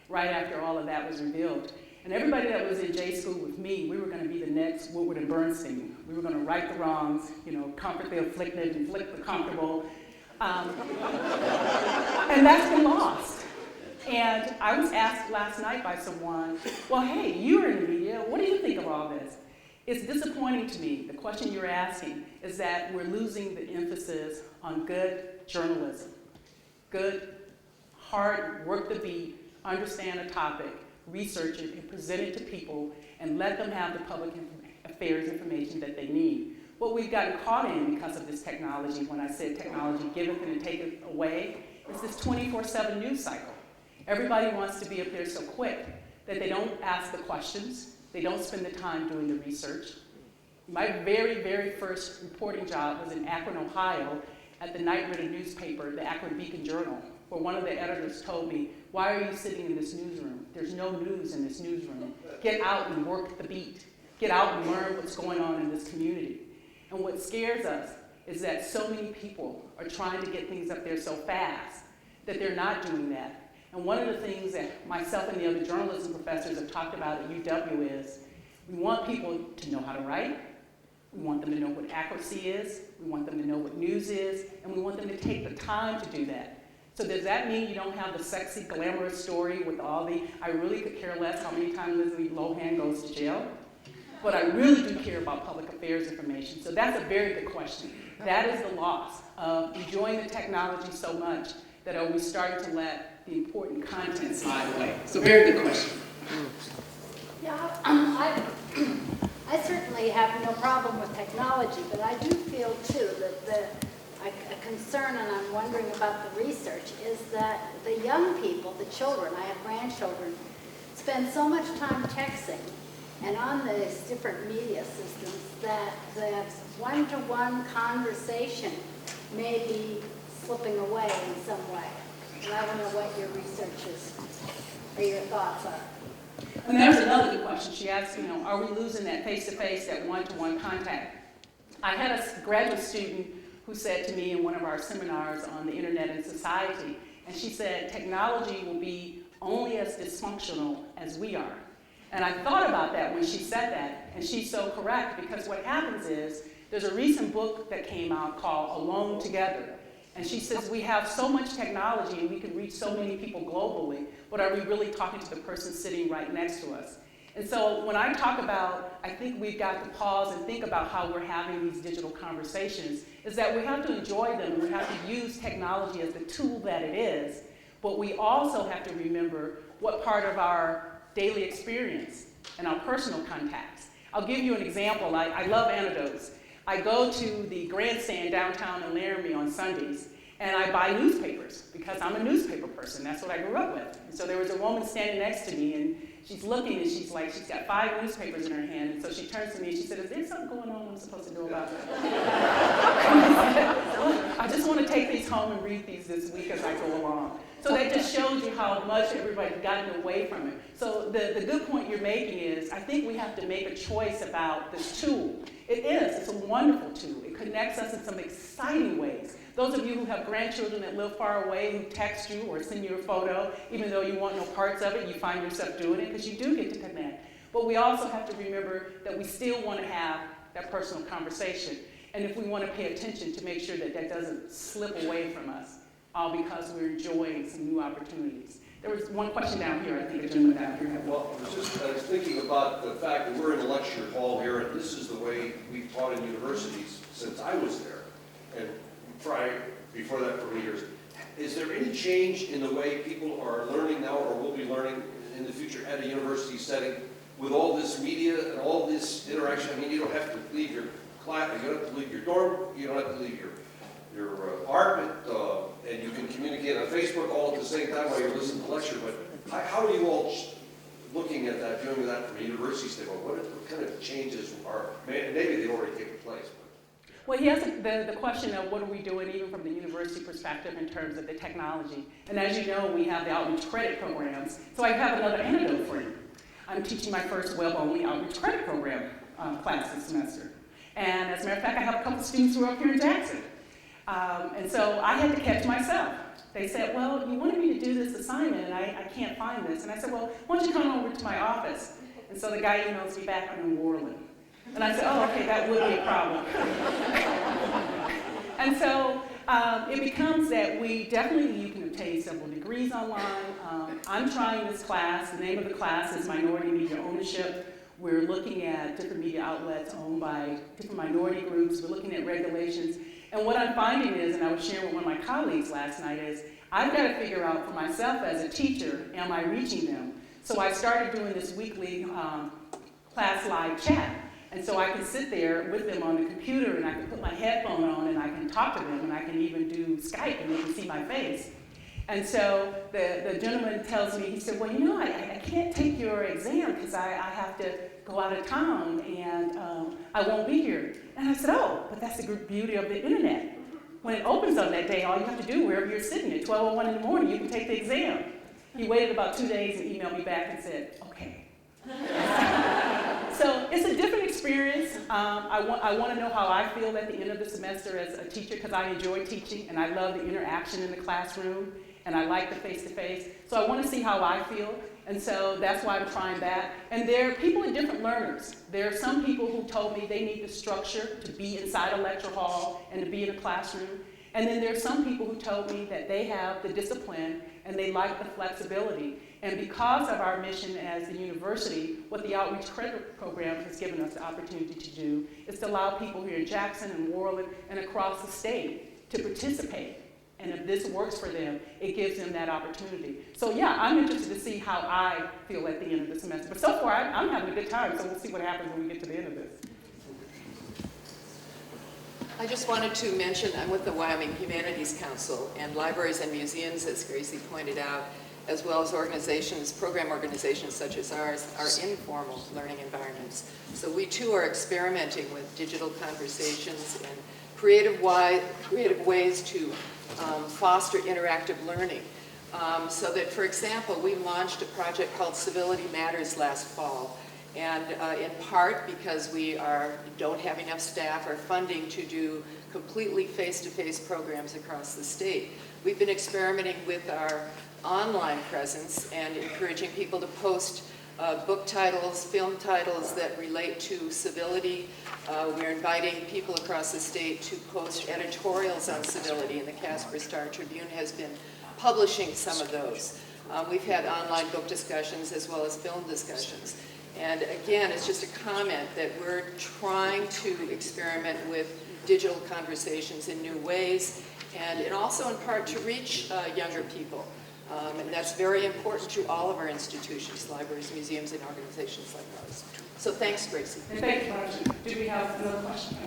right after all of that was revealed. And everybody that was in J school with me, we were going to be the next Woodward and Bernstein. We were going to right the wrongs, comfort the afflicted, inflict the comfortable. And that's been lost. And I was asked last night by someone, well, hey, you're in the media. What do you think of all this? It's disappointing to me. The question you're asking is that we're losing the emphasis on good journalism. Good, hard, work the beat, understand a topic, research it, and present it to people, and let them have the public affairs information that they need. What we've gotten caught in because of this technology, when I said technology giveth and taketh away, is this 24/7 news cycle. Everybody wants to be up there so quick that they don't ask the questions, they don't spend the time doing the research. My very, very first reporting job was in Akron, Ohio, at the night-written newspaper, the Akron Beacon Journal, where one of the editors told me, why are you sitting in this newsroom? There's no news in this newsroom. Get out and work the beat. Get out and learn what's going on in this community. And what scares us is that so many people are trying to get things up there so fast that they're not doing that. And one of the things that myself and the other journalism professors have talked about at UW is we want people to know how to write. We want them to know what accuracy is. We want them to know what news is. And we want them to take the time to do that. So does that mean you don't have the sexy, glamorous story with all the, I really could care less how many times Lindsay Lohan goes to jail? But I really do care about public affairs information. So that's a very good question. That is the loss of enjoying the technology so much that are we starting to let the important content slide away? So very good question. Yeah, I certainly have no problem with technology, but I do feel too that a concern, and I'm wondering about the research, is that the young people, the children, I have grandchildren, spend so much time texting and on these different media systems that the one-to-one conversation may be slipping away in some way. And I don't know what your research is, or your thoughts are. And there's another good question. She asked, are we losing that face-to-face, that one-to-one contact? I had a graduate student who said to me in one of our seminars on the internet and society, and she said, technology will be only as dysfunctional as we are. And I thought about that when she said that, and she's so correct, because what happens is, there's a recent book that came out called Alone Together. And she says, we have so much technology and we can reach so many people globally, but are we really talking to the person sitting right next to us? And so when I talk about, I think we've got to pause and think about how we're having these digital conversations, is that we have to enjoy them, we have to use technology as the tool that it is, but we also have to remember what part of our daily experience and our personal contacts. I'll give you an example. I love anecdotes. I go to the grandstand downtown in Laramie on Sundays, and I buy newspapers because I'm a newspaper person. That's what I grew up with. And so there was a woman standing next to me, and she's looking, and she's got 5 newspapers in her hand. And so she turns to me, and she said, is there something going on I'm supposed to know about? I just want to take these home and read these this week as I go along. So that just shows you how much everybody's gotten away from it. So the good point you're making is, I think we have to make a choice about this tool. It's a wonderful tool. It connects us in some exciting ways. Those of you who have grandchildren that live far away, who text you or send you a photo, even though you want no parts of it, you find yourself doing it because you do get to connect. But we also have to remember that we still want to have that personal conversation. And if we want to pay attention to make sure that that doesn't slip away from us, all because we're enjoying some new opportunities. There was one question down here, I think a gentleman down here had one. Well, I was thinking about the fact that we're in a lecture hall here, and this is the way we've taught in universities since I was there, and before that for many years. Is there any change in the way people are learning now, or will be learning in the future at a university setting, with all this media and all this interaction? I mean, you don't have to leave your class, you don't have to leave your dorm, you don't have to leave your apartment, and you can communicate on Facebook all at the same time while you're listening to the lecture. But how are you all looking at that, doing that from a university standpoint? What kind of changes are, maybe they've already taken place? Well, he asked the question of what are we doing even from the university perspective in terms of the technology. And as you know, we have the outreach credit programs. So I have another anecdote for you. I'm teaching my first web-only outreach credit program class this semester. And as a matter of fact, I have a couple of students who are up here in Jackson. And so I had to catch myself. They said, well, you wanted me to do this assignment, and I can't find this. And I said, well, why don't you come over to my office? And so the guy emails me back, I'm in Warland. And I said, oh, okay, that would be a problem. And so it becomes that you can obtain several degrees online. I'm trying this class. The name of the class is Minority Media Ownership. We're looking at different media outlets owned by different minority groups. We're looking at regulations. And what I'm finding is, and I was sharing with one of my colleagues last night, is I've got to figure out for myself as a teacher, am I reaching them? So I started doing this weekly class live chat. And so I can sit there with them on the computer, and I can put my headphone on, and I can talk to them, and I can even do Skype, and they can see my face. And so the gentleman tells me, he said, well, you know, I can't take your exam because I have to go out of town, and I won't be here. And I said, oh, but that's the beauty of the internet. When it opens on that day, all you have to do, wherever you're sitting at 12:01 in the morning, you can take the exam. He waited about 2 days and emailed me back and said, okay. So it's a different experience. I want to know how I feel at the end of the semester as a teacher, because I enjoy teaching and I love the interaction in the classroom and I like the face-to-face. So I want to see how I feel, and so that's why I'm trying that. And people are different learners. There are some people who told me they need the structure to be inside a lecture hall and to be in a classroom. And then there are some people who told me that they have the discipline and they like the flexibility. And because of our mission as a university, what the Outreach Credit Program has given us the opportunity to do is to allow people here in Jackson and Warland and across the state to participate. And if this works for them, it gives them that opportunity. So yeah, I'm interested to see how I feel at the end of the semester. But so far, I'm having a good time, so we'll see what happens when we get to the end of this. I just wanted to mention I'm with the Wyoming Humanities Council, and libraries and museums, as Gracie pointed out, as well as organizations, program organizations such as ours, are informal learning environments. So we too are experimenting with digital conversations and creative ways to foster interactive learning. So that, for example, we launched a project called Civility Matters last fall. And in part because we don't have enough staff or funding to do completely face-to-face programs across the state. We've been experimenting with our online presence and encouraging people to post book titles, film titles that relate to civility. We're inviting people across the state to post editorials on civility, and the Casper Star Tribune has been publishing some of those. We've had online book discussions as well as film discussions. And again, it's just a comment that we're trying to experiment with digital conversations in new ways, and also in part to reach younger people. And that's very important to all of our institutions, libraries, museums, and organizations like ours. So thanks, Gracie. And thank you, Marcia. Do we have another question?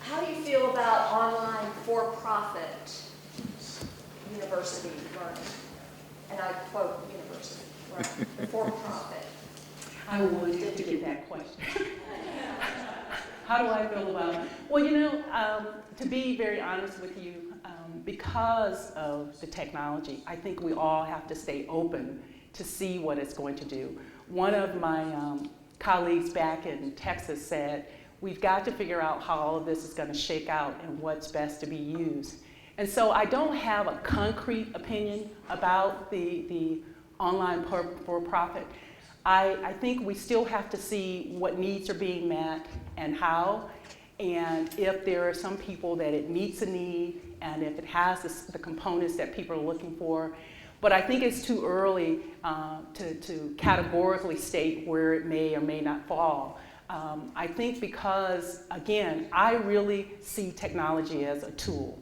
How do you feel about online for-profit university learning? And I quote university, right? For-profit. I wanted to get that question. How do I feel about it? Well, you know, to be very honest with you, because of the technology, I think we all have to stay open to see what it's going to do. One of my colleagues back in Texas said, we've got to figure out how all of this is going to shake out and what's best to be used. And so I don't have a concrete opinion about the online for-profit. I think we still have to see what needs are being met and how, and if there are some people that it meets a need, and if it has the components that people are looking for. But I think it's too early to categorically state where it may or may not fall. I think because, again, I really see technology as a tool.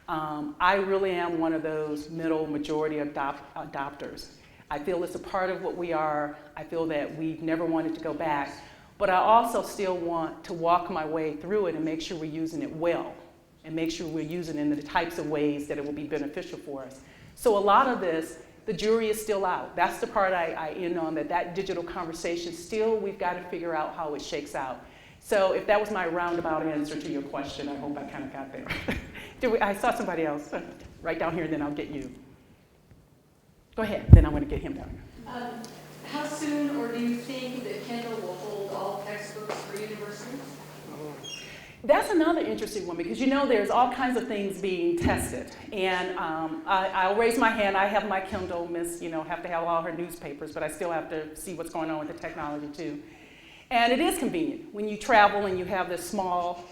I really am one of those middle majority adopters. I feel it's a part of what we are. I feel that we've never wanted to go back. But I also still want to walk my way through it and make sure we're using it well and make sure we're using it in the types of ways that it will be beneficial for us. So a lot of this, the jury is still out. That's the part I end on, that digital conversation, still we've got to figure out how it shakes out. So if that was my roundabout answer to your question, I hope I kind of got there. I saw somebody else right down here, and then I'll get you. Go ahead, then I'm going to get him down here. How soon, or do you think that Kindle will hold all textbooks for universities? That's another interesting one because there's all kinds of things being tested. And I'll raise my hand. I have my Kindle, Miss, have to have all her newspapers, but I still have to see what's going on with the technology too. And it is convenient when you travel and you have this small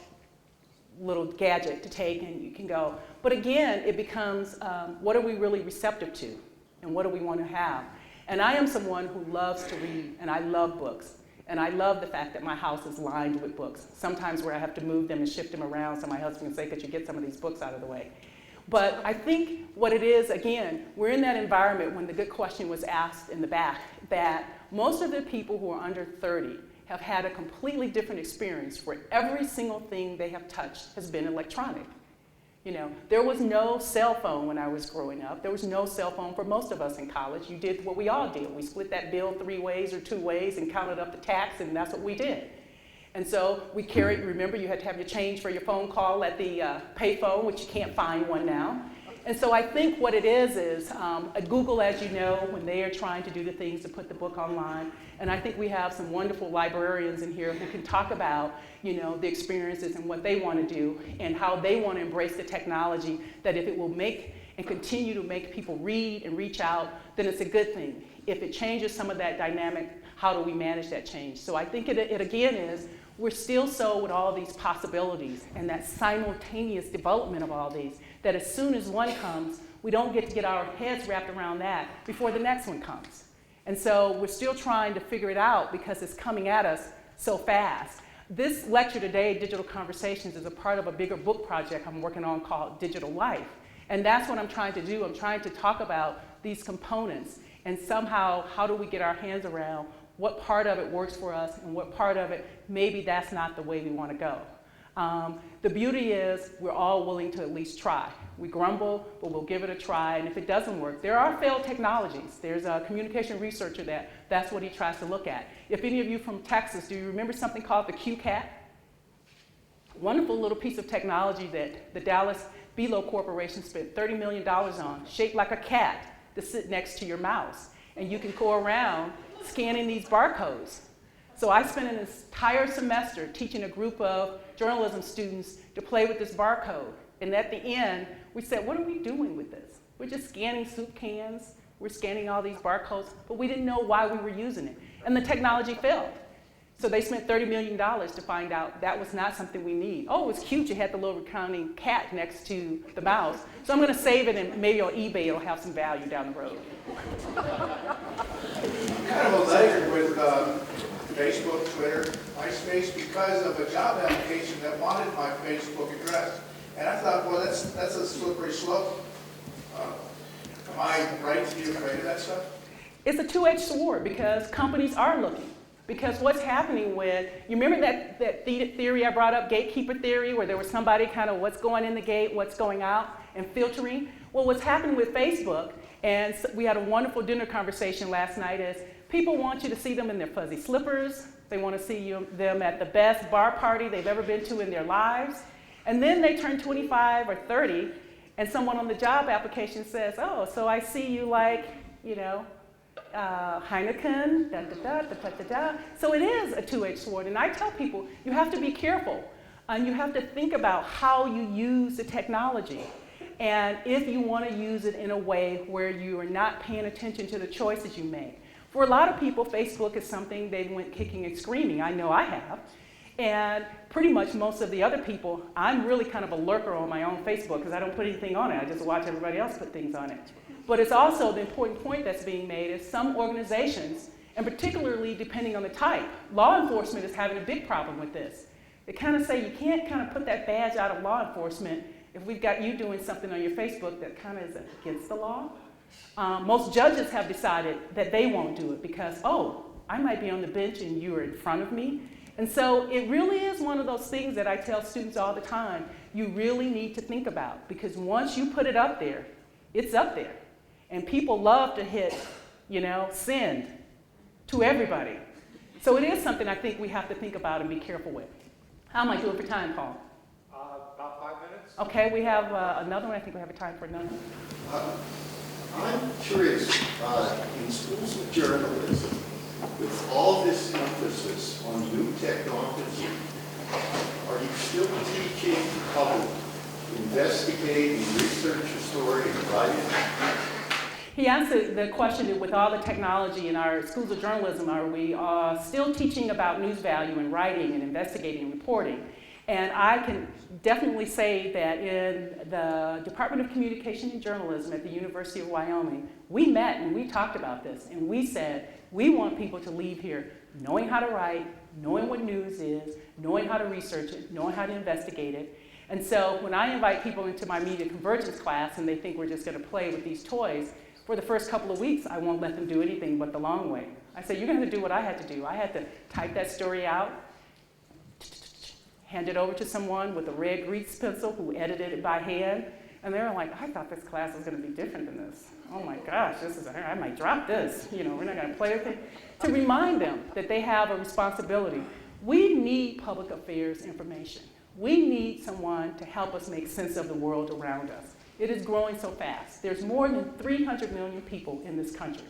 little gadget to take and you can go. But again, it becomes what are we really receptive to and what do we want to have? And I am someone who loves to read and I love books. And I love the fact that my house is lined with books. Sometimes where I have to move them and shift them around so my husband can say, could you get some of these books out of the way? But I think what it is, again, we're in that environment when the good question was asked in the back, that most of the people who are under 30 have had a completely different experience where every single thing they have touched has been electronic. There was no cell phone when I was growing up. There was no cell phone for most of us in college. You did what we all did. We split that bill 3 ways or 2 ways and counted up the tax, and that's what we did. And so we carried, remember, you had to have your change for your phone call at the payphone, which you can't find one now. And so I think what it is Google, as you know, when they are trying to do the things to put the book online, and I think we have some wonderful librarians in here who can talk about, the experiences and what they want to do and how they want to embrace the technology, that if it will make and continue to make people read and reach out, then it's a good thing. If it changes some of that dynamic, how do we manage that change? So I think it again is, we're still so with all these possibilities and that simultaneous development of all these, that as soon as one comes, we don't get to get our heads wrapped around that before the next one comes. And so we're still trying to figure it out because it's coming at us so fast. This lecture today, Digital Conversations, is a part of a bigger book project I'm working on called Digital Life. And that's what I'm trying to do. I'm trying to talk about these components and somehow how do we get our hands around what part of it works for us and what part of it, maybe that's not the way we want to go. The beauty is we're all willing to at least try. We grumble, but we'll give it a try, and if it doesn't work, there are failed technologies. There's a communication researcher that's what he tries to look at. If any of you from Texas, do you remember something called the QCat? Wonderful little piece of technology that the Dallas Belo Corporation spent $30 million on, shaped like a cat to sit next to your mouse. And you can go around scanning these barcodes. So I spent an entire semester teaching a group of journalism students to play with this barcode. And at the end, we said, what are we doing with this? We're just scanning soup cans. We're scanning all these barcodes, but we didn't know why we were using it. And the technology failed. So they spent $30 million to find out that was not something we need. Oh, it was cute. You had the little recounting cat next to the mouse. So I'm going to save it, and maybe on eBay it'll have some value down the road. I'm kind of elated with Facebook, Twitter, MySpace because of a job application that wanted my Facebook address. And I thought, well, that's a slippery slope. Am I right to be afraid of that stuff? It's a two-edged sword because companies are looking. Because what's happening with, you remember that theory I brought up, gatekeeper theory, where there was somebody kind of what's going in the gate, what's going out, and filtering? Well, what's happening with Facebook, and we had a wonderful dinner conversation last night, is people want you to see them in their fuzzy slippers. They want to see them at the best bar party they've ever been to in their lives. And then they turn 25 or 30, and someone on the job application says, oh, so I see you like, Heineken, da-da-da. So it is a two-edged sword. And I tell people, you have to be careful. And you have to think about how you use the technology. And if you want to use it in a way where you are not paying attention to the choices you make. For a lot of people, Facebook is something they went kicking and screaming. I know I have. And pretty much most of the other people, I'm really kind of a lurker on my own Facebook because I don't put anything on it. I just watch everybody else put things on it. But it's also the important point that's being made is some organizations, and particularly depending on the type, law enforcement is having a big problem with this. They kind of say you can't kind of put that badge out of law enforcement if we've got you doing something on your Facebook that kind of is against the law. Most judges have decided that they won't do it because, oh, I might be on the bench and you are in front of me. And so it really is one of those things that I tell students all the time, you really need to think about, because once you put it up there, it's up there. And people love to hit, send to everybody. So it is something I think we have to think about and be careful with. How am I doing for time, Paul? About 5 minutes. Okay, we have another one. I think we have a time for another one. I'm curious, in schools of journalism, with all this emphasis on new technology, are you still teaching how to investigate and research a story and write it? He answered the question with all the technology in our schools of journalism, are we still teaching about news value and writing and investigating and reporting? And I can definitely say that in the Department of Communication and Journalism at the University of Wyoming, we met and we talked about this, and we said, we want people to leave here knowing how to write, knowing what news is, knowing how to research it, knowing how to investigate it. And so when I invite people into my media convergence class and they think we're just going to play with these toys, for the first couple of weeks, I won't let them do anything but the long way. I say, you're going to do what I had to do. I had to type that story out, hand it over to someone with a red grease pencil who edited it by hand. And they were like, I thought this class was going to be different than this. Oh my gosh, I might drop this. We're not going to play with it. To remind them that they have a responsibility. We need public affairs information. We need someone to help us make sense of the world around us. It is growing so fast. There's more than 300 million people in this country.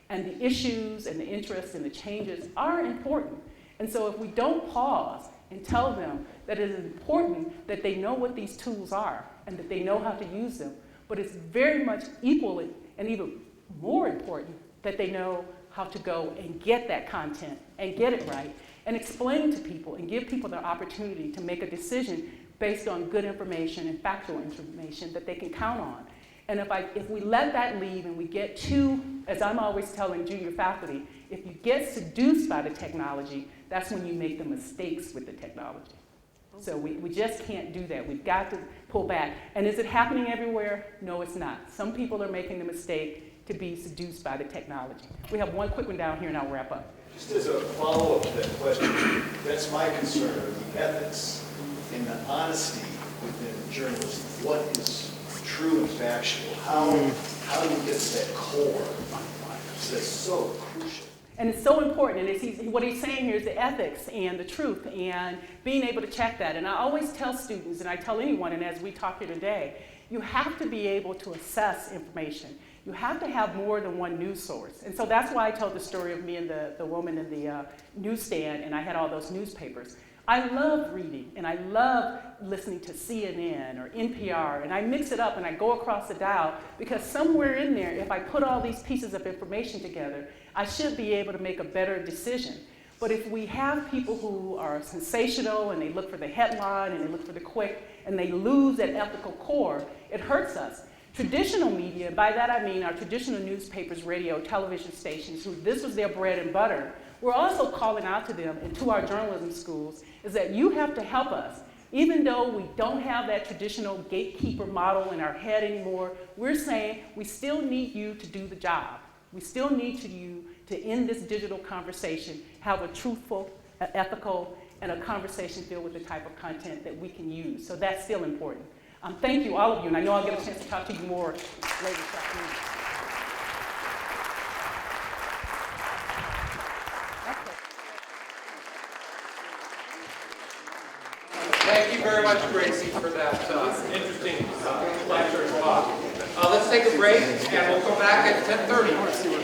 And the issues and the interests and the changes are important. And so if we don't pause and tell them that it is important that they know what these tools are and that they know how to use them, but it's very much equally and even more important that they know how to go and get that content and get it right and explain to people and give people the opportunity to make a decision based on good information and factual information that they can count on. And if we let that leave and we get too, as I'm always telling junior faculty, if you get seduced by the technology, that's when you make the mistakes with the technology. So we just can't do that. We've got to pull back. And is it happening everywhere? No, it's not. Some people are making the mistake to be seduced by the technology. We have one quick one down here and I'll wrap up. Just as a follow-up to that question, that's my concern, the ethics and the honesty within journalism. What is true and factual? How do we get to that core that's so crucial? And it's so important, and what he's saying here is the ethics and the truth and being able to check that. And I always tell students, and I tell anyone, and as we talk here today, you have to be able to assess information. You have to have more than one news source. And so that's why I told the story of me and the woman in the newsstand, and I had all those newspapers. I love reading, and I love listening to CNN or NPR, and I mix it up and I go across the dial because somewhere in there, if I put all these pieces of information together, I should be able to make a better decision. But if we have people who are sensational and they look for the headline and they look for the quick and they lose that ethical core, it hurts us. Traditional media, by that I mean our traditional newspapers, radio, television stations, who this was their bread and butter, we're also calling out to them and to our journalism schools is that you have to help us. Even though we don't have that traditional gatekeeper model in our head anymore, we're saying we still need you to do the job. We still need you to end this digital conversation, have a truthful, ethical, and a conversation filled with the type of content that we can use. So that's still important. Thank you, all of you, and I know I'll get a chance to talk to you more later this afternoon. Thank you very much, Gracie, for that interesting lecture talk. Let's take a break, and we'll come back at 10:30.